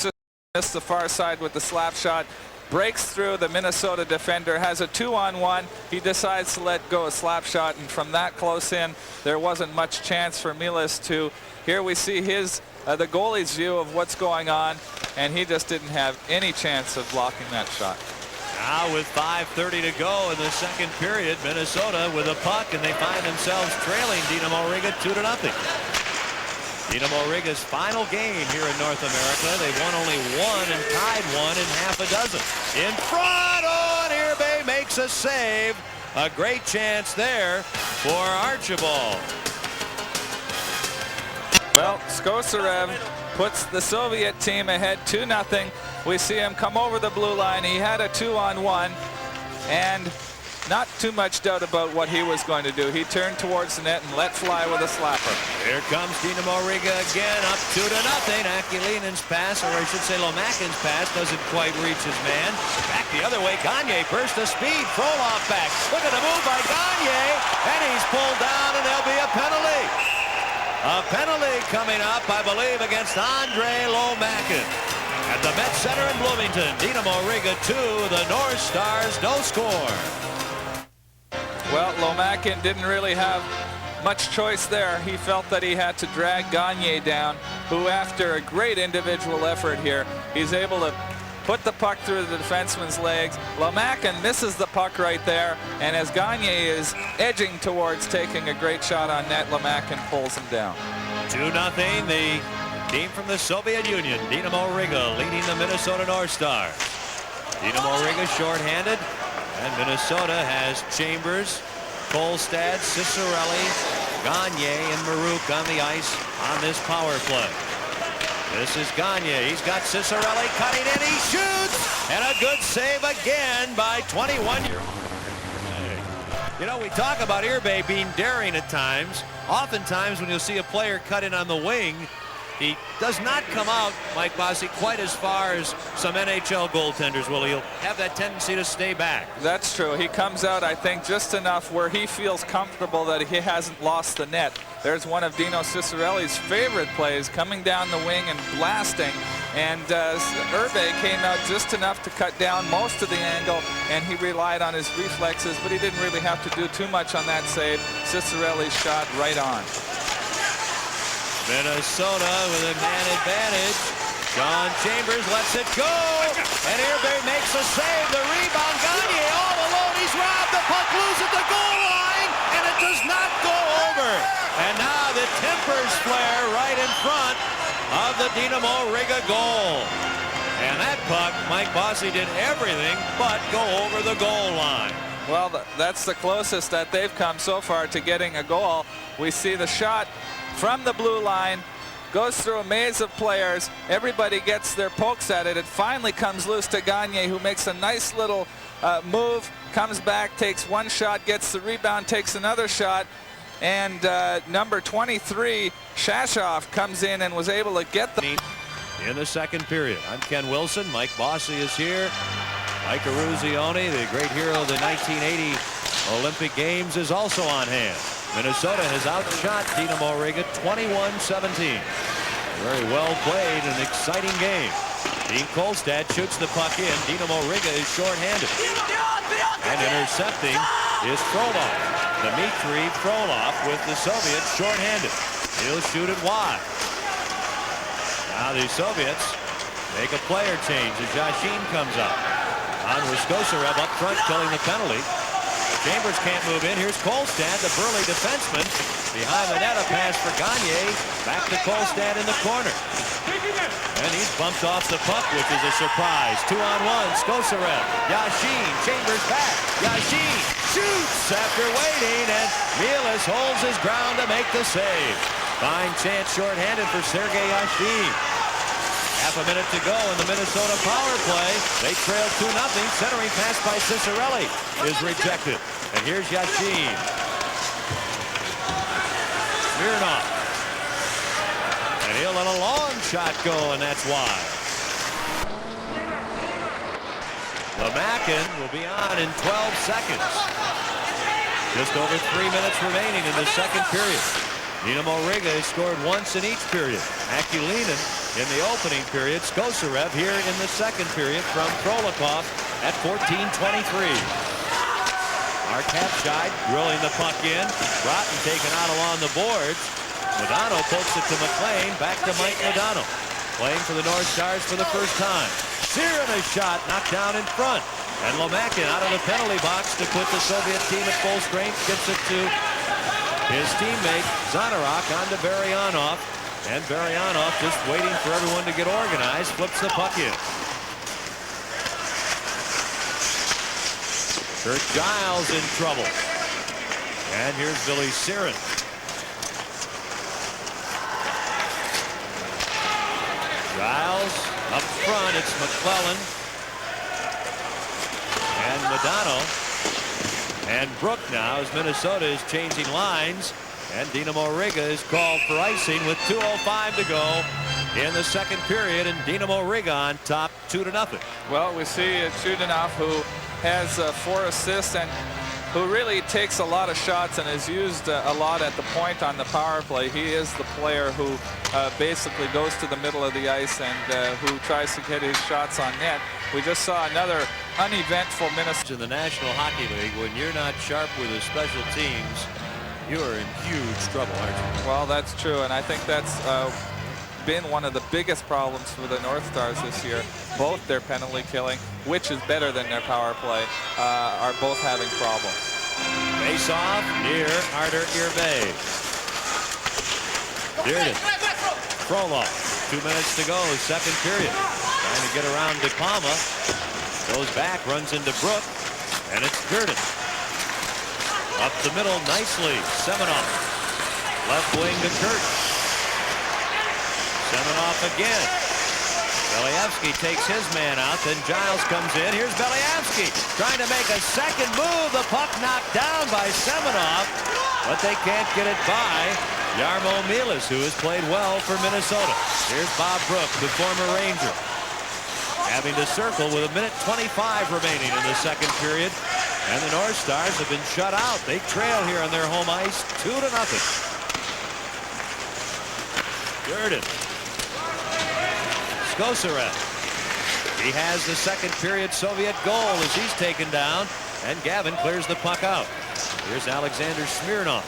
missed the far side with the slap shot, breaks through the Minnesota defender, has a 2-on-1. He decides to let go a slap shot, and from that close in, there wasn't much chance for Mielis to. Here we see his the goalie's view of what's going on, and he just didn't have any chance of blocking that shot. Now with 5:30 to go in the second period, Minnesota with a puck, and they find themselves trailing Dinamo Riga 2-0. Dinamo Riga's final game here in North America. They've won only one and tied one in half a dozen. In front, oh, and Irbay makes a save. A great chance there for Archibald. Well, Skosarev puts the Soviet team ahead 2-0. We see him come over the blue line. He had a 2-on-1, and not too much doubt about what he was going to do. He turned towards the net and let fly with a slapper. Here comes Dinamo Riga again, up 2-0. Akilinen's pass, or I should say Lomakin's pass, doesn't quite reach his man. Back the other way, Gagne burst of speed. Frolov back. Look at the move by Gagne, and he's pulled down, and there'll be a penalty. A penalty coming up, I believe, against Andre Lomakin. At the Met Center in Bloomington, Dinamo Riga 2, the North Stars no score. Well, Lomakin didn't really have much choice there. He felt that he had to drag Gagne down, who after a great individual effort here, he's able to put the puck through the defenseman's legs. Lomakin misses the puck right there, and as Gagne is edging towards taking a great shot on net, Lomakin pulls him down. 2-0, the team from the Soviet Union, Dinamo Riga, leading the Minnesota North Stars. Dinamo Riga shorthanded, and Minnesota has Chambers, Kolstad, Cicerelli, Gagne, and Marouk on the ice on this power play. This is Gagne. He's got Cicerelli cutting in. He shoots, and a good save again by 21-year-old. You know, we talk about Irbe being daring at times. Oftentimes when you'll see a player cut in on the wing, he does not come out, Mike Bossy, quite as far as some NHL goaltenders will. He'll have that tendency to stay back. That's true. He comes out, I think, just enough where he feels comfortable that he hasn't lost the net. There's one of Dino Cicerelli's favorite plays, coming down the wing and blasting. And Irbe came out just enough to cut down most of the angle, and he relied on his reflexes, but he didn't really have to do too much on that save. Cicerelli shot right on. Minnesota with a man advantage. John Chambers lets it go, and Irbe makes a save. The rebound, Gagne all alone. He's robbed. The puck loose at the goal line, and it does not go over. And now the Timbers flare right in front of the Dinamo Riga goal. And that puck, Mike Bossy did everything but go over the goal line. Well, that's the closest that they've come so far to getting a goal. We see the shot from the blue line, goes through a maze of players. Everybody gets their pokes at it. It finally comes loose to Gagne, who makes a nice little move, comes back, takes one shot, gets the rebound, takes another shot, and number 23, Shashov, comes in and was able to get the... In the second period, I'm Ken Wilson. Mike Bossy is here. Mike Eruzione, the great hero of the 1980 Olympic Games, is also on hand. Minnesota has outshot Dinamo Riga 21-17. Very well played, an exciting game. Dean Kolstad shoots the puck in. Dinamo Riga is shorthanded. And intercepting is Frolov. Dmitry Frolov with the Soviets shorthanded. He'll shoot it wide. Now the Soviets make a player change as Yashin comes up. On Kosarev up front, killing the penalty. Chambers can't move in. Here's Kolstad, the burly defenseman. Behind the net, a pass for Gagne. Back to Kolstad in the corner. And he's bumped off the puck, which is a surprise. 2-on-1, Kosarev. Yashin, Chambers back. Yashin shoots after waiting, and Mielis holds his ground to make the save. Fine chance shorthanded for Sergei Yashin. Half a minute to go in the Minnesota power play. They trail 2-0. Centering pass by Cicerelli is rejected. And here's Yashin. Smirnov. And he'll let a long shot go, and that's wide. Lomakin will be on in 12 seconds. Just over 3 minutes remaining in the second period. Dinamo Riga has scored once in each period. Akilinen in the opening period. Kosarev here in the second period from Prolikov at 14:23. Mark Hapshide drilling the puck in. Broughton taken out along the boards. Modano pokes it to McLean. Back to Mike Modano. Playing for the North Stars for the first time. Searing a shot knocked down in front. And Lomakin out of the penalty box to put the Soviet team at full strength. Gets it to his teammate Zanarok on to Baryanov. And Baryanov just waiting for everyone to get organized. Flips the puck in. Kurt Giles in trouble. And here's Billy Siren. Giles up front. It's McClellan. And Modano And Brook now, as Minnesota is changing lines. And Dinamo Riga is called for icing with 2:05 to go in the second period, and Dinamo Riga on top 2-0. Well, we see Chudanov, who has 4 assists and who really takes a lot of shots and is used a lot at the point on the power play. He is the player who basically goes to the middle of the ice and who tries to get his shots on net. We just saw another uneventful Minnesota. In the National Hockey League, when you're not sharp with the special teams, you are in huge trouble, aren't you? Well, that's true, and I think that's been one of the biggest problems for the North Stars this year. Both their penalty killing, which is better than their power play, are both having problems. Face off near Arter Irbe. Dearden. Frolov. 2 minutes to go, second period. Trying to get around De Palma. Goes back, runs into Brook, and it's Dearden. Up the middle nicely. Semenov. Left wing to Kurt. Semenov again. Believsky takes his man out. Then Giles comes in. Here's Believsky trying to make a second move. The puck knocked down by Semenov, but they can't get it by Jarmo Milas, who has played well for Minnesota. Here's Bob Brook, the former Ranger, having to circle with 1:25 remaining in the second period. And the North Stars have been shut out. They trail here on their home ice 2-0. Dearden. Skosarev. He has the second period Soviet goal as he's taken down, and Gavin clears the puck out. Here's Alexander Smirnov.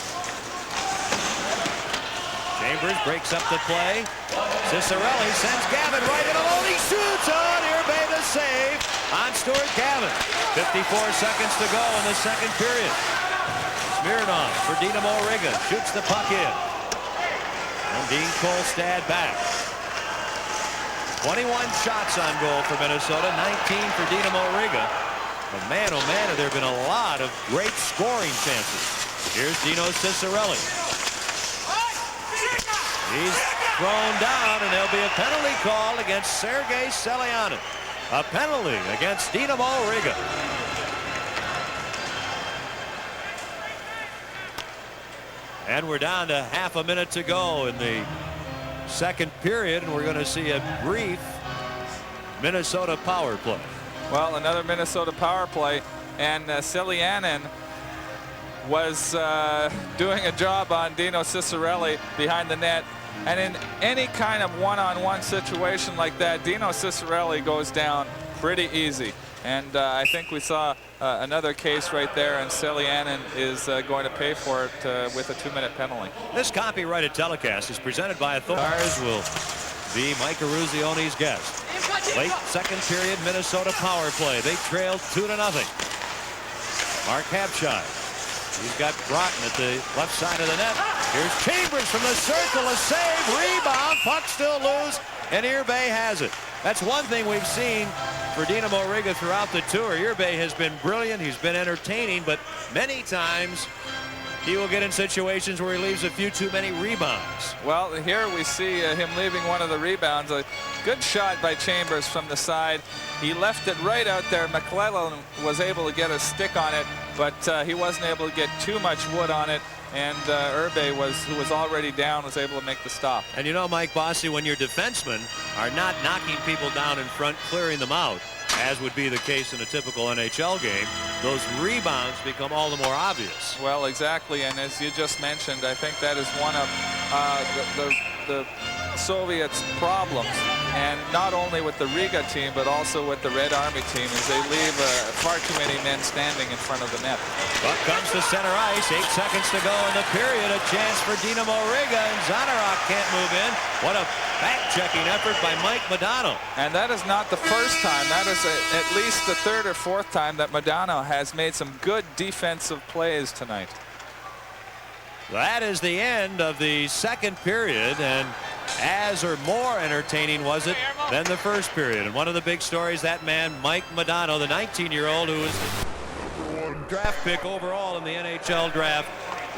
Chambers breaks up the play. Cicerelli sends Gavin right in alone. He shoots on Irbe the save on Stuart Gavin. 54 seconds to go in the second period. Smirnov for Dinamo Riga shoots the puck in. And Dean Kolstad back. 21 shots on goal for Minnesota, 19 for Dinamo Riga. But man, oh man, have there been a lot of great scoring chances. Here's Dino Cicerelli. He's thrown down, and there'll be a penalty call against Sergei Selyanin. A penalty against Dinamo Riga. And we're down to half a minute to go in the second period, and we're going to see a brief Minnesota power play. Well, another Minnesota power play, and Selyanin was doing a job on Dino Cicerelli behind the net. And in any kind of one-on-one situation like that, Dino Cicerelli goes down pretty easy. And I think we saw another case right there, and Selyanin is going to pay for it with a 2-minute penalty. This copyrighted telecast is presented by Stars. Will be Mike Eruzione's guest. Late second period Minnesota power play. They trail 2-0. Mark Habshire. He's got Broughton at the left side of the net. Here's Chambers from the circle, a save, rebound, puck still loose, and Irbe has it. That's one thing we've seen for Dinamo Riga throughout the tour. Irbe has been brilliant, he's been entertaining, but many times he will get in situations where he leaves a few too many rebounds. Well, here we see him leaving one of the rebounds. A good shot by Chambers from the side. He left it right out there. McClellan was able to get a stick on it, but he wasn't able to get too much wood on it. And Irbe, who was already down, was able to make the stop. And you know, Mike Bossy, when your defensemen are not knocking people down in front, clearing them out, as would be the case in a typical NHL game, those rebounds become all the more obvious. Well, exactly, and as you just mentioned, I think that is one of the Soviets' problems, and not only with the Riga team, but also with the Red Army team, is they leave far too many men standing in front of the net. Buck comes to center ice, 8 seconds to go in the period. A chance for Dinamo Riga, and Zanarok can't move in. What a back-checking effort by Mike Modano. And that is not the first time. That is at least the third or fourth time that Modano has made some good defensive plays tonight. That is the end of the second period, and as or more entertaining was it than the first period. And one of the big stories, that man Mike Modano, the 19-year-old who was the draft pick overall in the NHL draft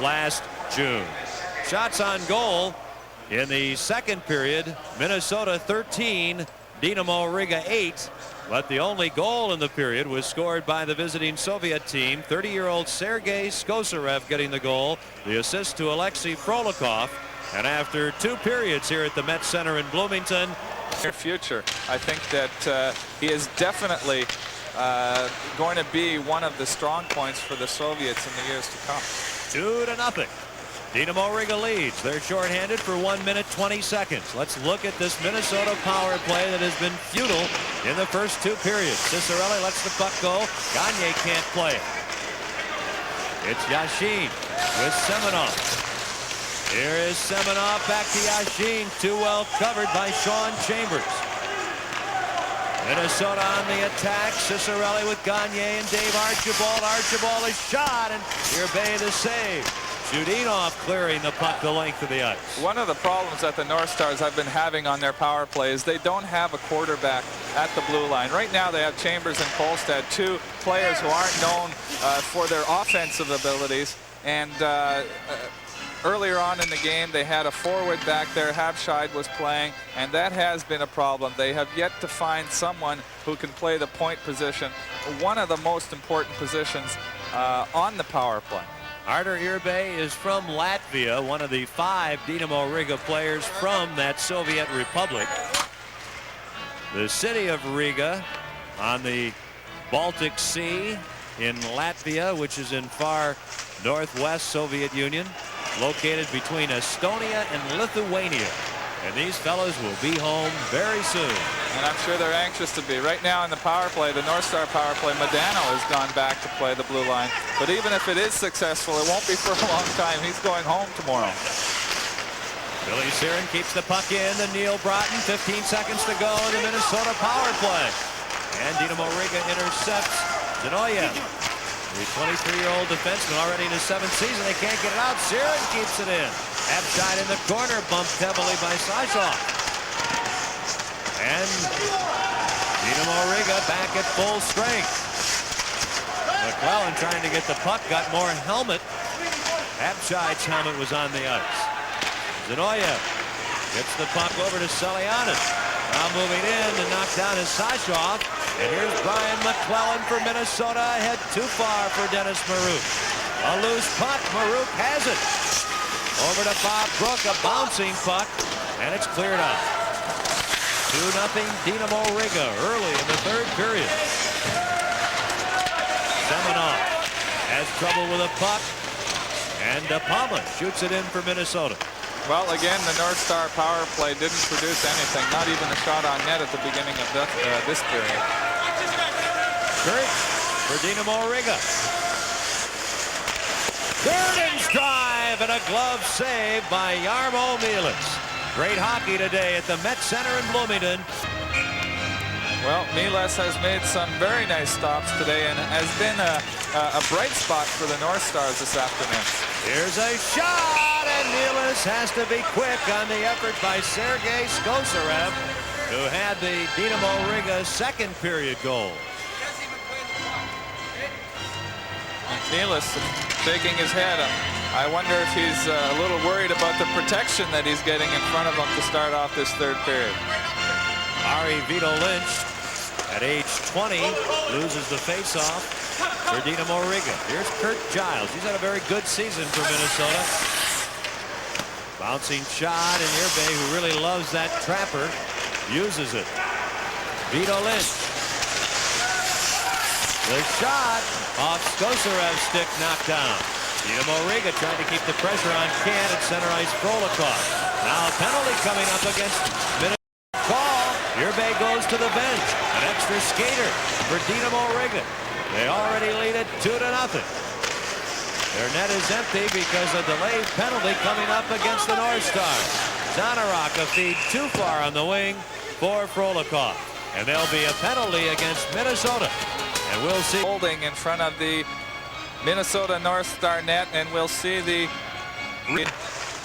last June. Shots on goal in the second period, Minnesota 13, Dinamo Riga 8. But the only goal in the period was scored by the visiting Soviet team. 30-year-old Sergei Skosarev getting the goal. The assist to Alexei Frolikov. And after 2 periods here at the Met Center in Bloomington. Future, I think that he is definitely going to be one of the strong points for the Soviets in the years to come. 2-0. Dinamo Riga leads. They're shorthanded for 1 minute 20 seconds. Let's look at this Minnesota power play that has been futile in the first 2 periods. Cicerelli lets the puck go. Gagne can't play it. It's Yashin with Semenov. Here is Semenov back to Yashin. Too well covered by Sean Chambers. Minnesota on the attack. Cicerelli with Gagne and Dave Archibald. Archibald is shot, and Irbay the save. Judinov clearing the puck the length of the ice. One of the problems that the North Stars have been having on their power play is they don't have a quarterback at the blue line. Right now they have Chambers and Kolstad, 2 players who aren't known for their offensive abilities. And earlier on in the game they had a forward back there. Habscheid was playing, and that has been a problem. They have yet to find someone who can play the point position, one of the most important positions on the power play. Artur Irbay is from Latvia, one of the 5 Dinamo Riga players from that Soviet Republic. The city of Riga on the Baltic Sea in Latvia, which is in far northwest Soviet Union, located between Estonia and Lithuania. And these fellows will be home very soon. And I'm sure they're anxious to be. Right now in the power play, the North Star power play, Modano has gone back to play the blue line. But even if it is successful, it won't be for a long time. He's going home tomorrow. Billy Siren keeps the puck in to Neil Broughton. 15 seconds to go in the Minnesota power play. And Dinamo Riga intercepts Zinoyev. The 23-year-old defenseman already in his 7th season. They can't get it out. Siren keeps it in. Habscheid in the corner, bumped heavily by Sashov. And Dinamo Riga back at full strength. McClellan trying to get the puck, got more helmet. Habscheid's helmet was on the ice. Zinoyev gets the puck over to Selianen. Now moving in to knock down is Sashov. And here's Brian McClellan for Minnesota. Ahead too far for Dennis Maruk. A loose puck. Maruk has it. Over to Bob Brook. A bouncing puck. And it's cleared out. 2-0 Dinamo Riga early in the 3rd period. Semenov has trouble with a puck. And Palma shoots it in for Minnesota. Well, again, the North Star power play didn't produce anything, not even a shot on net at the beginning of this period. Kurt for Dinamo Riga. Gordon's drive and a glove save by Jarmo Mielis. Great hockey today at the Met Center in Bloomington. Well, Mielis has made some very nice stops today and has been a bright spot for the North Stars this afternoon. Here's a shot, and Mielis has to be quick on the effort by Sergei Skosarev, who had the Dinamo Riga 2nd period goal. Mielis shaking his head. I wonder if he's a little worried about the protection that he's getting in front of him to start off this 3rd period. Ari Vito Lynch, at age 20, loses the faceoff for Dinamo Riga. Here's Kurt Giles. He's had a very good season for Minnesota. Bouncing shot, and Irbay, who really loves that trapper, uses it. Vito Lynch. The shot off Skosarev's stick, knocked down. Dinamo Riga trying to keep the pressure on Kant at center ice. Frolikov. Now a penalty coming up against Minnesota. Call. Irbay goes to the bench. An extra skater for Dinamo Riga. They already lead it 2-0. Their net is empty because of a delayed penalty coming up against the North Stars. Zanarok a feed too far on the wing for Frolikov. And there'll be a penalty against Minnesota. And we'll see. Holding in front of the Minnesota North Star net, and we'll see the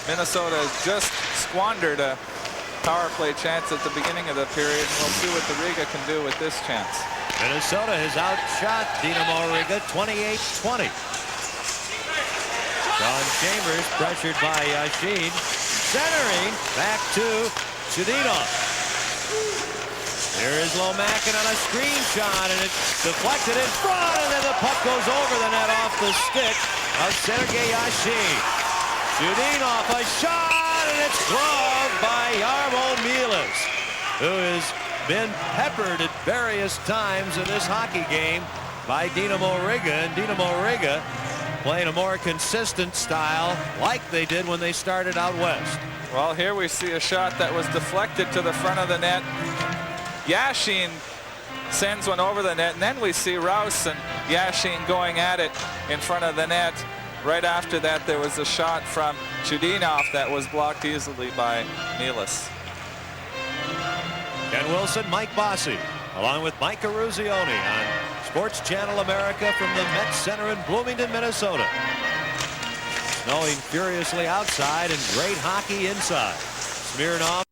Minnesota has just squandered a power play chance at the beginning of the period, and we'll see what the Riga can do with this chance. Minnesota has outshot Dinamo Riga 28-20. Sean Chambers pressured by Yashin. Centering back to Chudinov. Here is Lomakin on a screen shot, and it's deflected in front, and then the puck goes over the net off the stick of Sergei Yashin. Shooting off a shot, and it's gloved by Jarmo Milas, who has been peppered at various times in this hockey game by Dinamo Riga, and Dinamo Riga playing a more consistent style like they did when they started out west. Well, here we see a shot that was deflected to the front of the net. Yashin sends one over the net, and then we see Rouse and Yashin going at it in front of the net. Right after that, there was a shot from Chudinov that was blocked easily by Milas. Ken Wilson, Mike Bossy, along with Mike Eruzione on Sports Channel America from the Met Center in Bloomington, Minnesota. Snowing furiously outside and great hockey inside. Smirnov.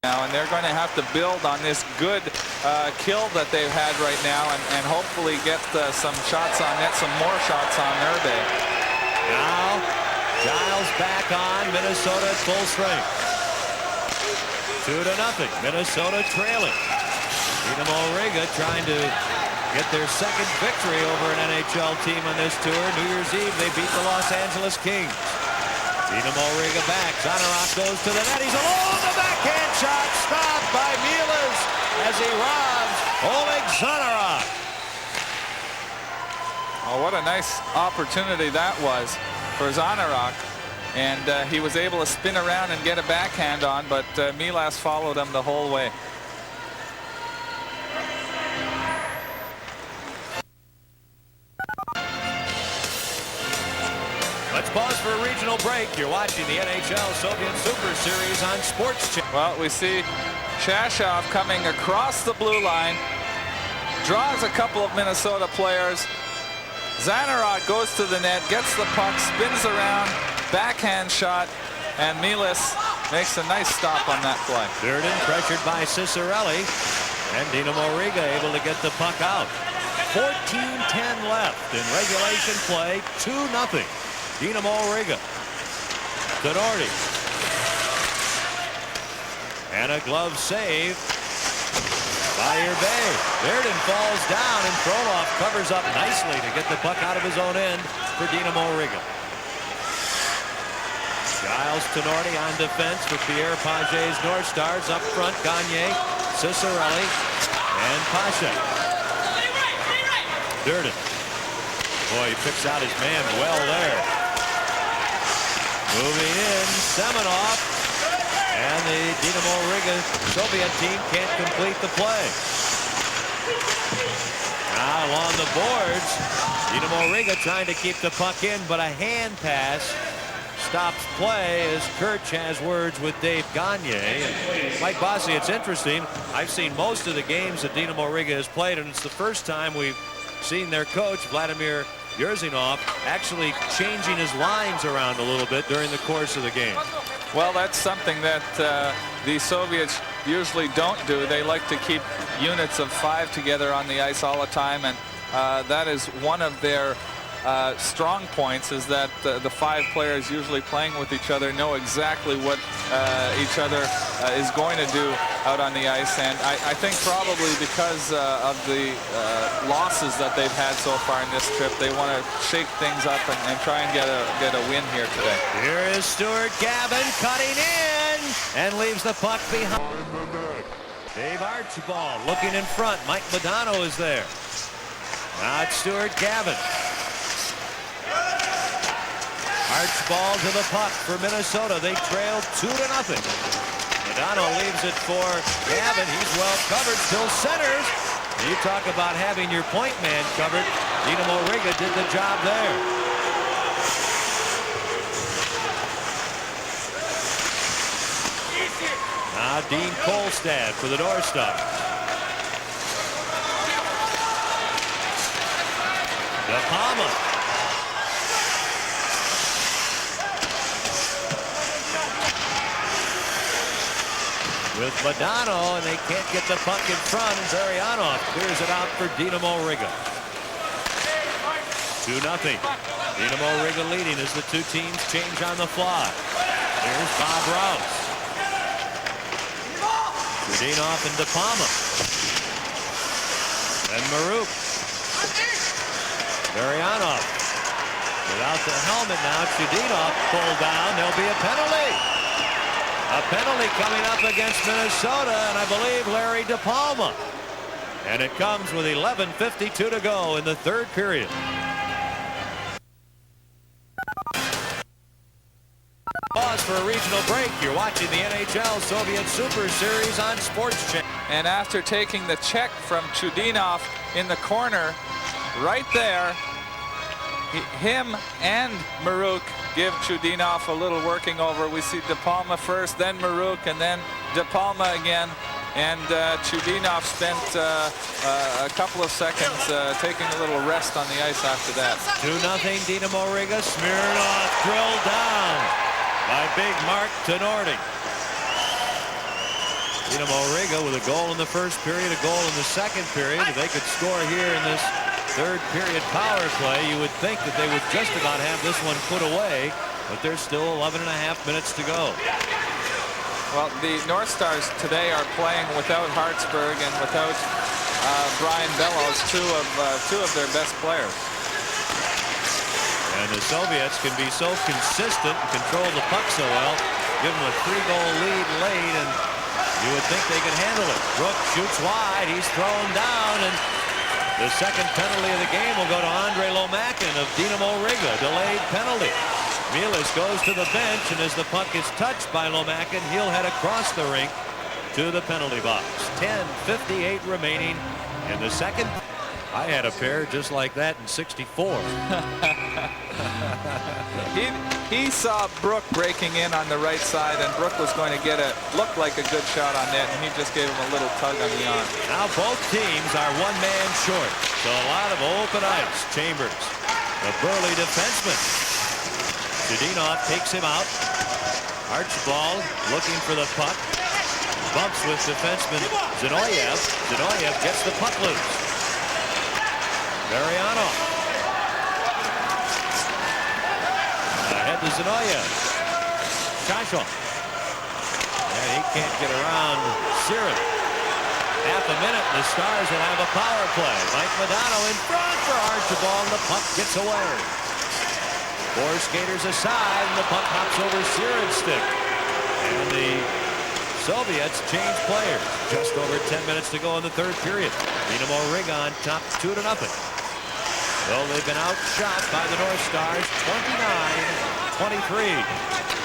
Now, and they're going to have to build on this good kill that they've had right now, and hopefully get some shots on net, some more shots on their day. Now, Giles back on, Minnesota at full strength. 2-0, Minnesota trailing. Dinamo Riga trying to get their second victory over an NHL team on this tour. New Year's Eve, they beat the Los Angeles Kings. Dinamo Riga back. Zanarok goes to the net. He's alone. The backhand shot stopped by Milas as he robs Oleg Zanarok. Oh, what a nice opportunity that was for Zanarok. And he was able to spin around and get a backhand on, but Milas followed him the whole way. Let's pause for a regional break. You're watching the NHL Soviet Super Series on Sports Channel. Well, we see Shashov coming across the blue line, draws a couple of Minnesota players. Zanarok goes to the net, gets the puck, spins around, backhand shot, and Milas makes a nice stop on that play. Durden pressured by Cicerelli, and Dinamo Riga able to get the puck out. 14:10 left in regulation play, 2-0. Dinamo Riga. Tenardi. And a glove save by Urbay. Durden falls down, and Frolov covers up nicely to get the puck out of his own end for Dinamo Riga. Giles Tenardi on defense for Pierre Paget's North Stars. Up front, Gagne, Cicerelli, and Pasha. Durden. Boy, he picks out his man well there. Moving in, Semenov, and the Dinamo Riga Soviet team can't complete the play. Now along the boards, Dinamo Riga trying to keep the puck in, but a hand pass stops play as Kirch has words with Dave Gagne. And Mike Bossy, it's interesting. I've seen most of the games that Dinamo Riga has played, and it's the first time we've seen their coach, Vladimir Yersinov, actually changing his lines around a little bit during the course of the game. Well, that's something that the Soviets usually don't do. They like to keep units of 5 together on the ice all the time, and that is one of their strong points, is that the 5 players usually playing with each other know exactly what each other is going to do out on the ice. And I think probably because of the losses that they've had so far in this trip, they want to shake things up and try and get a win here today. Here is Stuart Gavin cutting in and leaves the puck behind. Dave Archibald looking in front. Mike Modano is there. Now it's Stuart Gavin. Archibald to the puck for Minnesota. They trail 2-0. Modano leaves it for Gavin. He's well covered, still centers. You talk about having your point man covered. Dinamo Riga did the job there. Now Dean Kolstad for the North Stars. De Palma. With Modano, and they can't get the puck in front, and Zarianov clears it out for Dinamo Riga. 2-0. Dinamo Riga leading as the two teams change on the fly. Here's Bob Rouse. Chudinov and De Palma. And Maruk. Marianov. Without the helmet now, Chudinov pulled down. There'll be a penalty. A penalty coming up against Minnesota, and I believe Larry De Palma. And it comes with 11:52 to go in the third period. Pause for a regional break. You're watching the NHL Soviet Super Series on Sports Channel. And after taking the check from Chudinov in the corner, right there, him and Maruk give Chudinov a little working over. We see De Palma first, then Maruk, and then De Palma again. And Chudinov spent a couple of seconds taking a little rest on the ice after that. 2-0 Dinamo Riga. Smirnov drilled down by big Mark Tenorti. Dinamo Riga with a goal in the first period, a goal in the second period. If they could score here in this third period power play, you would think that they would just about have this one put away, but there's still 11.5 minutes to go. Well, the North Stars today are playing without Hartsburg and without Brian Bellows, two of their best players. And the Soviets can be so consistent and control the puck so well, give them a 3-goal lead late, and you would think they could handle it. Brook shoots wide, he's thrown down, and the second penalty of the game will go to Andre Lomakin of Dinamo Riga. Delayed penalty. Milas goes to the bench, and as the puck is touched by Lomakin, he'll head across the rink to the penalty box. 10:58 remaining in the second. I had a pair just like that in '64. He saw Brook breaking in on the right side, and Brook was going to get looked like a good shot on net, and he just gave him a little tug on the arm. Now both teams are one man short, so a lot of open ice. Chambers, the burly defenseman. Chudinov takes him out. Archibald looking for the puck. Bumps with defenseman Zinoyev. Zinoyev gets the puck loose. Mariano. Ahead to Zinoyev. Shasho. And he can't get around Sirin. Half a minute, and the Stars will have a power play. Mike Modano in front for Archibald, and the puck gets away. Four skaters aside, and the puck hops over Sirin's stick. And the Soviets change players. Just over 10 minutes to go in the third period. Dinamo Riga on top 2-0. Well, they've been outshot by the North Stars, 29-23.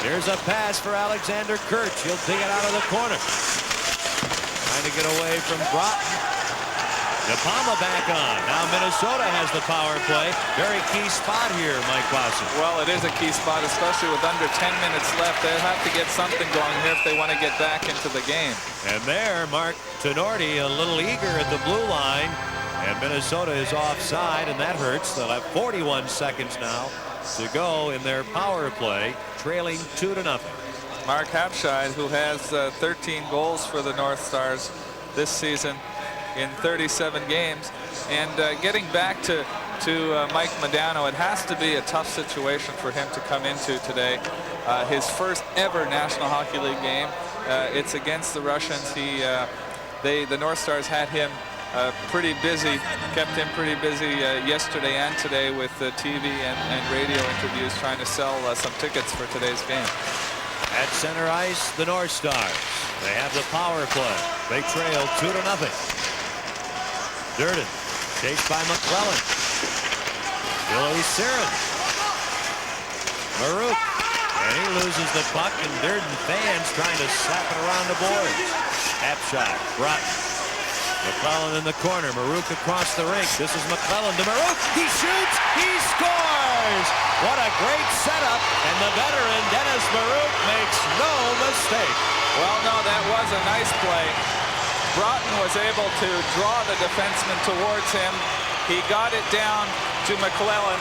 Here's a pass for Alexander Kurtz. He'll dig it out of the corner. Trying to get away from Broughton. De Palma back on. Now Minnesota has the power play. Very key spot here, Mike Bosson. Well, it is a key spot, especially with under 10 minutes left. They have to get something going here if they want to get back into the game. And there, Mark Tenorti a little eager at the blue line. And Minnesota is offside, and that hurts. They'll have 41 seconds now to go in their power play, trailing 2-0. Mark Habscheid, who has 13 goals for the North Stars this season in 37 games. And getting back to Mike Modano, it has to be a tough situation for him to come into today. His first ever National Hockey League game. It's against the Russians. The North Stars had him pretty busy, kept him pretty busy yesterday and today with TV and radio interviews, trying to sell some tickets for today's game. At center ice, the North Stars. They have the power play. They trail 2-0. Durden chased by McClellan. Billy Sirin. Maruk. And he loses the puck, and Durden fans trying to slap it around the boards. Tap shot. Broughton. McClellan in the corner. Maruk across the rink. This is McClellan to Maruk. He shoots. He scores. What a great setup. And the veteran Dennis Maruk makes no mistake. Well, no, that was a nice play. Broughton was able to draw the defenseman towards him. He got it down to McClellan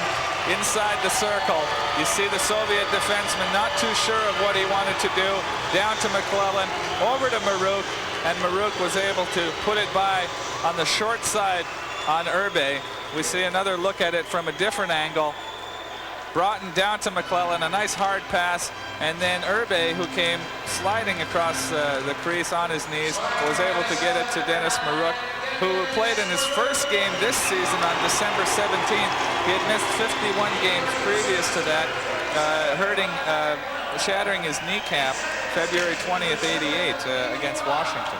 inside the circle. You see the Soviet defenseman not too sure of what he wanted to do. Down to McClellan, over to Maruk, and Maruk was able to put it by on the short side on Urbe. We see another look at it from a different angle. Broughton down to McClellan, a nice hard pass, and then Urbe, who came sliding across the crease on his knees, was able to get it to Dennis Marouk, who played in his first game this season on December 17th. He had missed 51 games previous to that, shattering his kneecap February 20th, '88 against Washington.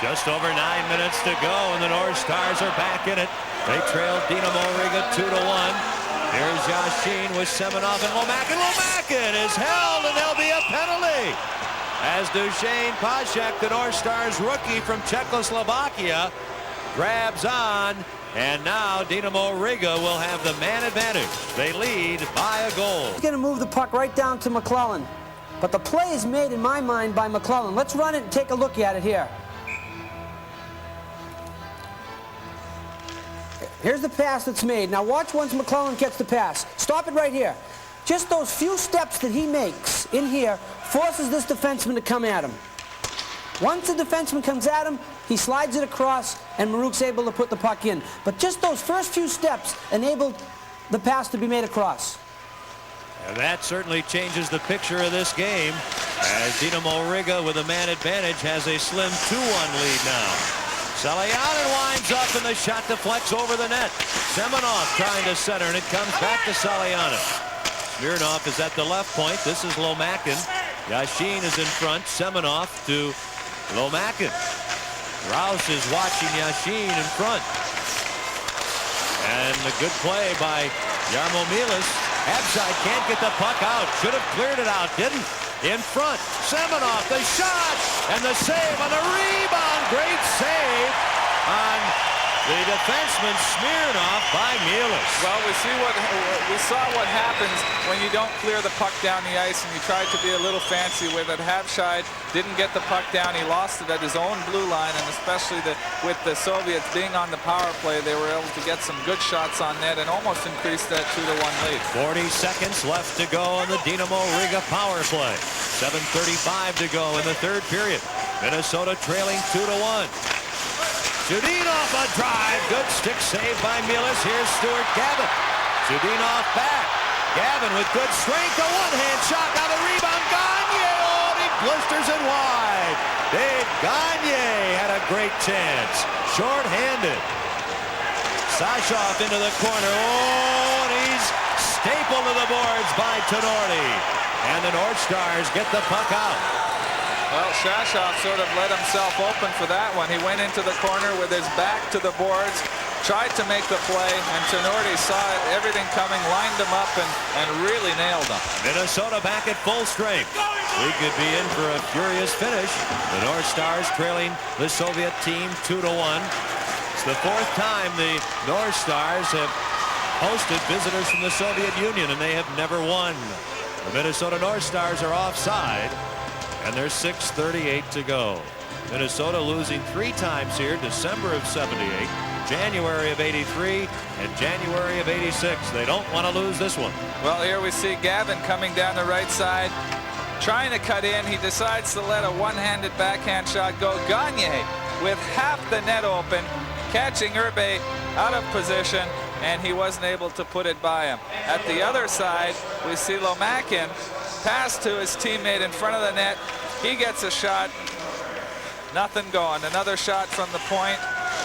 Just over 9 minutes to go, and the North Stars are back in it. They trail Dinamo Riga 2-1. Here's Yashin with Semenov and Lomakin. Lomakin is held, and there'll be a penalty. As Dušan Pašek, the North Stars rookie from Czechoslovakia, grabs on, and now Dinamo Riga will have the man advantage. They lead by a goal. He's going to move the puck right down to McClellan. But the play is made, in my mind, by McClellan. Let's run it and take a look at it here. Here's the pass that's made. Now watch once McClellan gets the pass. Stop it right here. Just those few steps that he makes in here forces this defenseman to come at him. Once the defenseman comes at him, he slides it across, and Marouk's able to put the puck in. But just those first few steps enabled the pass to be made across. And that certainly changes the picture of this game, as Dinamo Riga, with a man advantage, has a slim 2-1 lead now. Salyanin winds up, and the shot deflects over the net. Semenov trying to center, and it comes back to Salyanin. Smirnov is at the left point. This is Lomakin. Yashin is in front. Semenov to Lomakin. Rouse is watching Yashin in front. And a good play by Jarmo Milas. Abside can't get the puck out. Should have cleared it out, didn't. In front, Semenov, the shot, and the save on the rebound. Great save on the defenseman Smirnov by Milas. Well, we saw what happens when you don't clear the puck down the ice, and you try to be a little fancy with it. Habscheid didn't get the puck down. He lost it at his own blue line, and especially with the Soviets being on the power play, they were able to get some good shots on net and almost increase that 2-1 lead. 40 seconds left to go on the Dinamo Riga power play. 7:35 to go in the third period. Minnesota trailing 2-1. Chudinov a drive. Good stick save by Milas. Here's Stuart Gavin. Chudinov back. Gavin with good strength. A one-hand shot. Now the rebound. Gagne. Oh, he blisters it wide. Dave Gagne had a great chance. Short-handed. Sashov into the corner. Oh, and he's stapled to the boards by Tenorti. And the North Stars get the puck out. Well, Shashov sort of let himself open for that one. He went into the corner with his back to the boards, tried to make the play, and Tenorti saw it, everything coming, lined him up, and really nailed him. Minnesota back at full strength. We could be in for a furious finish. The North Stars trailing the Soviet team 2-1. It's the fourth time the North Stars have hosted visitors from the Soviet Union, and they have never won. The Minnesota North Stars are offside, and there's 6:38 to go. Minnesota losing 3 times here: December of '78, January of '83, and January of '86. They don't want to lose this one. Well, here we see Gavin coming down the right side, trying to cut in. He decides to let a one-handed backhand shot go. Gagne with half the net open, catching Urbe out of position, and he wasn't able to put it by him. At the other side, we see Lomakin pass to his teammate in front of the net. He gets a shot. Nothing going. Another shot from the point.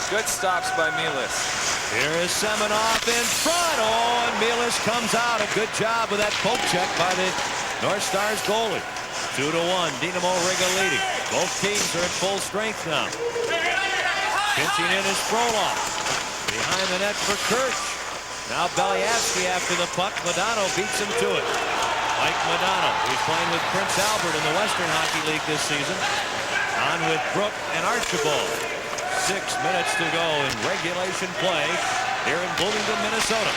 Good stops by Milas. Here is Semenov in front. Oh, and Milas comes out. A good job with that poke check by the North Stars goalie. 2-1. Dinamo Riga leading. Both teams are at full strength now. Pinching in is Frolov. Behind the net for Kirch. Now Beliavsky after the puck. Modano beats him to it. Mike Modano, who's playing with Prince Albert in the Western Hockey League this season. On with Brook and Archibald. 6 minutes to go in regulation play here in Bloomington, Minnesota.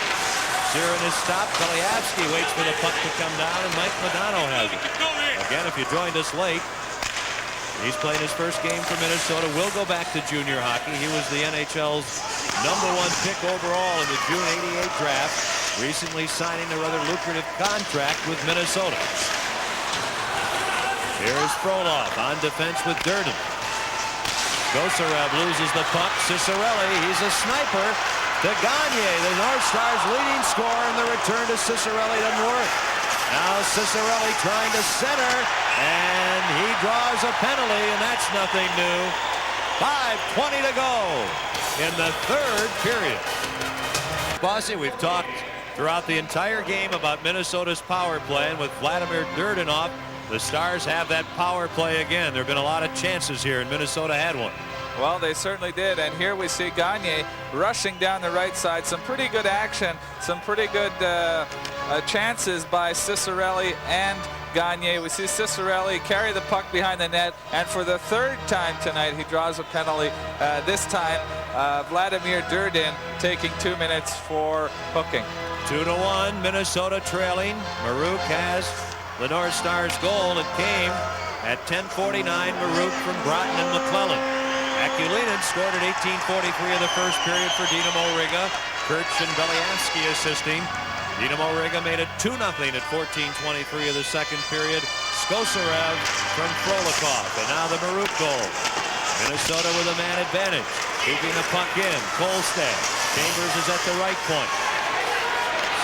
Siren is stopped. Beliavsky waits for the puck to come down, and Mike Modano has it. Again, if you joined us late, he's playing his first game for Minnesota. Will go back to junior hockey. He was the NHL's #1 pick overall in the June '88 draft, recently signing a rather lucrative contract with Minnesota. Here's Frolov on defense with Durden. Gosarev loses the puck. Cicerelli, he's a sniper. to Gagne. The North Stars leading scorer, and the return to Cicerelli doesn't work. Now Cicerelli trying to center, and he draws a penalty, and that's nothing new. 5:20 to go in the third period. Bossy, we've talked throughout the entire game about Minnesota's power play, and with Vladimir Durdenov, the Stars have that power play again. There have been a lot of chances here, and Minnesota had one. Well, they certainly did, and here we see Gagne rushing down the right side. Some pretty good action, some pretty good chances by Cicerelli and Gagne. We see Cicerelli carry the puck behind the net, and for the third time tonight, he draws a penalty. This time, Vladimir Durdin taking 2 minutes for hooking. 2-1, Minnesota trailing. Marouk has the North Stars goal. It came at 10:49. Marouk from Broughton and McClellan. Akulinen scored at 18:43 of the first period for Dinamo Riga. Kirch and Beliavsky assisting. Dinamo Riga made it 2-0 at 14:23 of the second period. Skosarev from Frolikov, and now the Marouk goal. Minnesota with a man advantage. Keeping the puck in. Kolstad. Chambers is at the right point.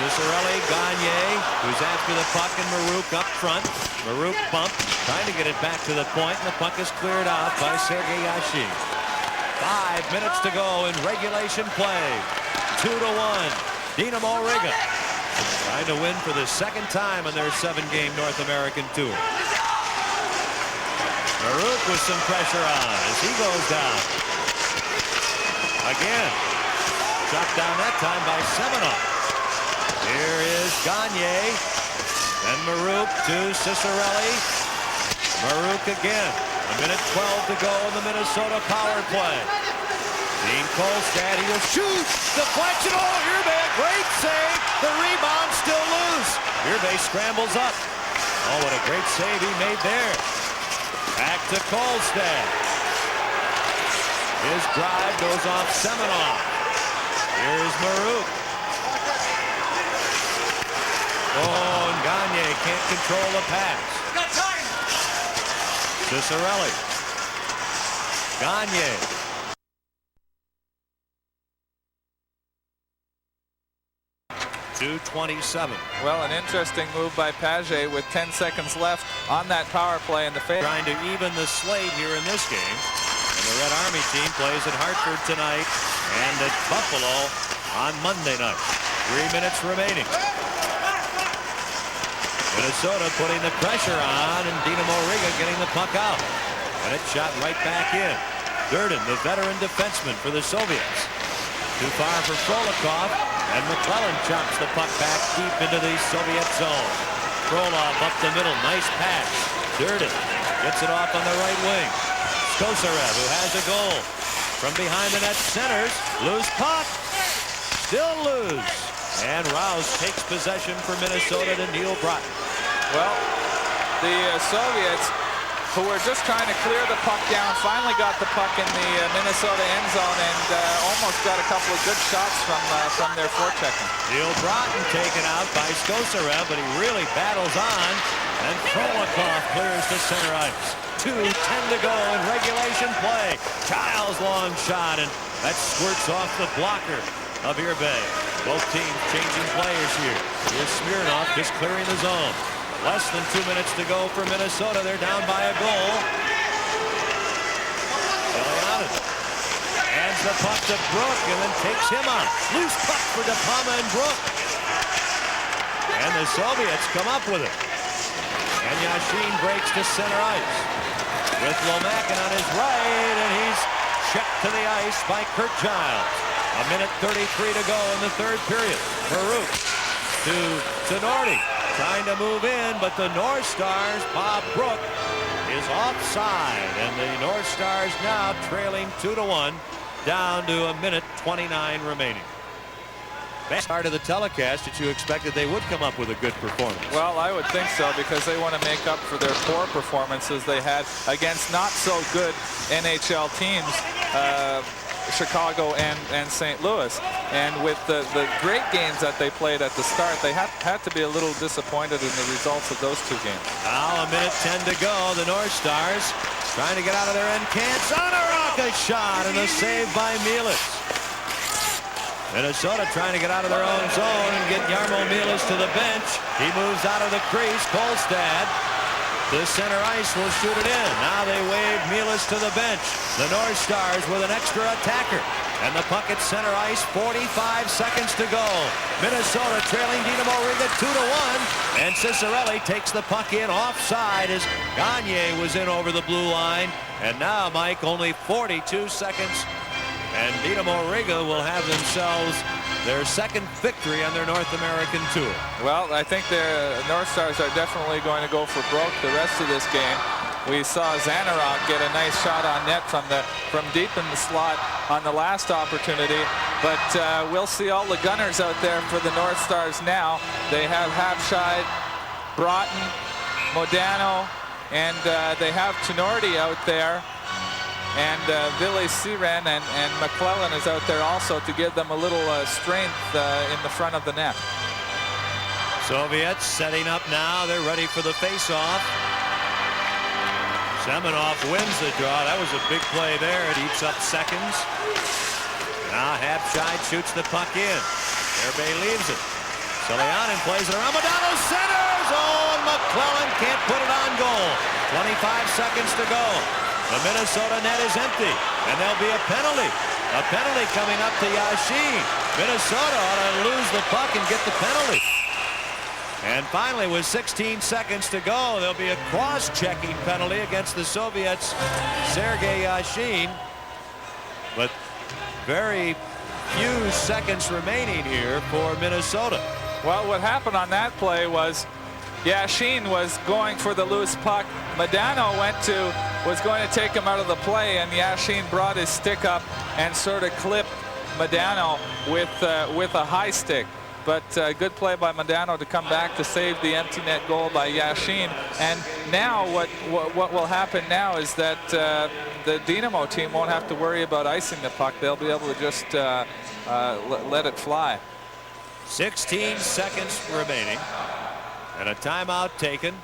Cicerelli, Gagne, who's after the puck, and Marouk up front. Marouk bump, trying to get it back to the point, and the puck is cleared out by Sergei Yashin. 5 minutes to go in regulation play. 2-1, Dinamo Riga. Trying to win for the second time on their 7-game North American tour. Marouk with some pressure on as he goes down. Again, shot down that time by Semenov. Here is Gagne, and Marouk to Cicerelli. Marouk again. 1:12 to go in the Minnesota power play. Dean Kolstad, he will shoot. Deflection. Oh, Irbe, a great save. The rebound still loose. Irbe scrambles up. Oh, what a great save he made there. Back to Kolstad. His drive goes off Semenov. Here's Marouk. Oh, and Gagne can't control the pass. Cicerelli. Gagne. .227. Well, an interesting move by Paget with 10 seconds left on that power play in the face. Trying to even the slate here in this game. And the Red Army team plays at Hartford tonight and at Buffalo on Monday night. 3 minutes remaining. Minnesota putting the pressure on, and Dinamo Riga getting the puck out. And it's shot right back in. Durdin, the veteran defenseman for the Soviets. Too far for Frolikov, and McClellan chops the puck back deep into the Soviet zone. Frolov up the middle, nice pass. Durdin gets it off on the right wing. Skosarev, who has a goal. From behind the net, centers, loose puck, still loose. And Rouse takes possession for Minnesota to Neil Broughton. Well, the Soviets, who were just trying to clear the puck down, finally got the puck in the Minnesota end zone and almost got a couple of good shots from their forechecking. Neil Broughton taken out by Skosarev, but he really battles on. And Frolikov clears to center ice. 2:10 to go in regulation play. Child's long shot, and that squirts off the blocker of Irbe. Both teams changing players here. Here's Smirnov just clearing the zone. Less than 2 minutes to go for Minnesota. They're down by a goal. Elianin hands the puck to Brook and then takes him on. Loose puck for DePalma and Brook. And the Soviets come up with it. And Yashin breaks to center ice with Lomakin on his right, and he's checked to the ice by Kurt Giles. 1:33 to go in the third period. Marouk to Nordy, trying to move in, but the North Stars, Bob Brook, is offside, and the North Stars now trailing 2-1, down to 1:29 remaining. Best part of the telecast that you expected they would come up with a good performance. Well, I would think so, because they want to make up for their poor performances they had against not so good NHL teams, Chicago and St. Louis. And with the great games that they played at the start, they had to be a little disappointed in the results of those two games. Now 1:10 to go. The North Stars trying to get out of their end. Can't. On a rocket shot, and a save by Mielis. Minnesota trying to get out of their own zone and get Jarmo Myllys to the bench. He moves out of the crease. Kolstad to center ice, will shoot it in. Now they wave Myllys to the bench. The North Stars with an extra attacker. And the puck at center ice, 45 seconds to go. Minnesota trailing Dinamo Riga 2-1. And Cicerelli takes the puck in offside as Gagne was in over the blue line. And now, Mike, only 42 seconds. And Dinamo Riga will have themselves their second victory on their North American tour. Well, I think the North Stars are definitely going to go for broke the rest of this game. We saw Zanarok get a nice shot on net from deep in the slot on the last opportunity, but we'll see all the gunners out there for the North Stars now. They have Hapshide, Broughton, Modano, and they have Tenorti out there, and Ville Siren and McClellan is out there also to give them a little strength in the front of the net. Soviets setting up now. They're ready for the face-off. Semenov wins the draw. That was a big play there. It eats up seconds. Now Hapshide shoots the puck in. Airbay leaves it. Silianen plays it around. Modano centers. Oh, and McClellan can't put it on goal. 25 seconds to go. The Minnesota net is empty, and there'll be a penalty. A penalty coming up to Yashin. Minnesota ought to lose the puck and get the penalty. And finally, with 16 seconds to go, there'll be a cross-checking penalty against the Soviets, Sergei Yashin. But very few seconds remaining here for Minnesota. Well, what happened on that play was Yashin was going for the loose puck. Modano was going to take him out of the play, and Yashin brought his stick up and sort of clipped Modano with a high stick. But good play by Modano to come back to save the empty net goal by Yashin. And now what will happen now is that the Dinamo team won't have to worry about icing the puck. They'll be able to just let it fly. 16 seconds remaining and a timeout taken.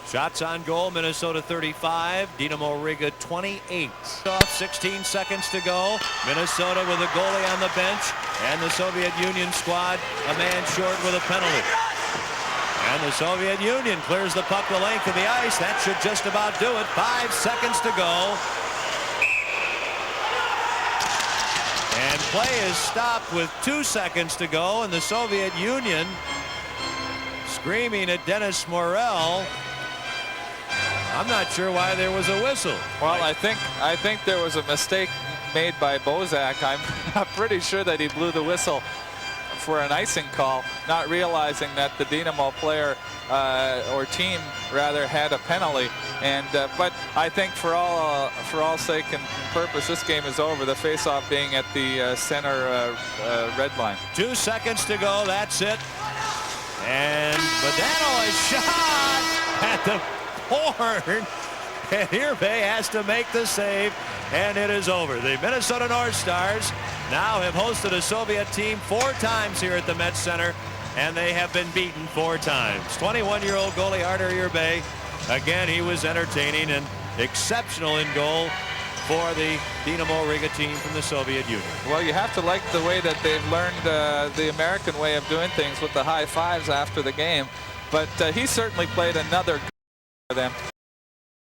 Shots on goal, Minnesota 35, Dinamo Riga 28. Off 16 seconds to go. Minnesota with a goalie on the bench, and the Soviet Union squad a man short with a penalty. And the Soviet Union clears the puck the length of the ice. That should just about do it. 5 seconds to go. And play is stopped with 2 seconds to go, and the Soviet Union screaming at Dennis Morel. I'm not sure why there was a whistle. Well, I think there was a mistake made by Bozak. I'm pretty sure that he blew the whistle for an icing call, not realizing that the Dinamo player or team rather had a penalty. And but I think for all sake and purpose, this game is over. The face-off being at the center red line. 2 seconds to go. That's it. And Modano is shot at the horn, and Airbay has to make the save, and it is over. The Minnesota North Stars now have hosted a Soviet team 4 times here at the Met Center, and they have been beaten 4 times. 21-year-old goalie Artur Airbay, again, he was entertaining and exceptional in goal for the Dinamo Riga team from the Soviet Union. Well, you have to like the way that they've learned the American way of doing things with the high fives after the game, but he certainly played another for them.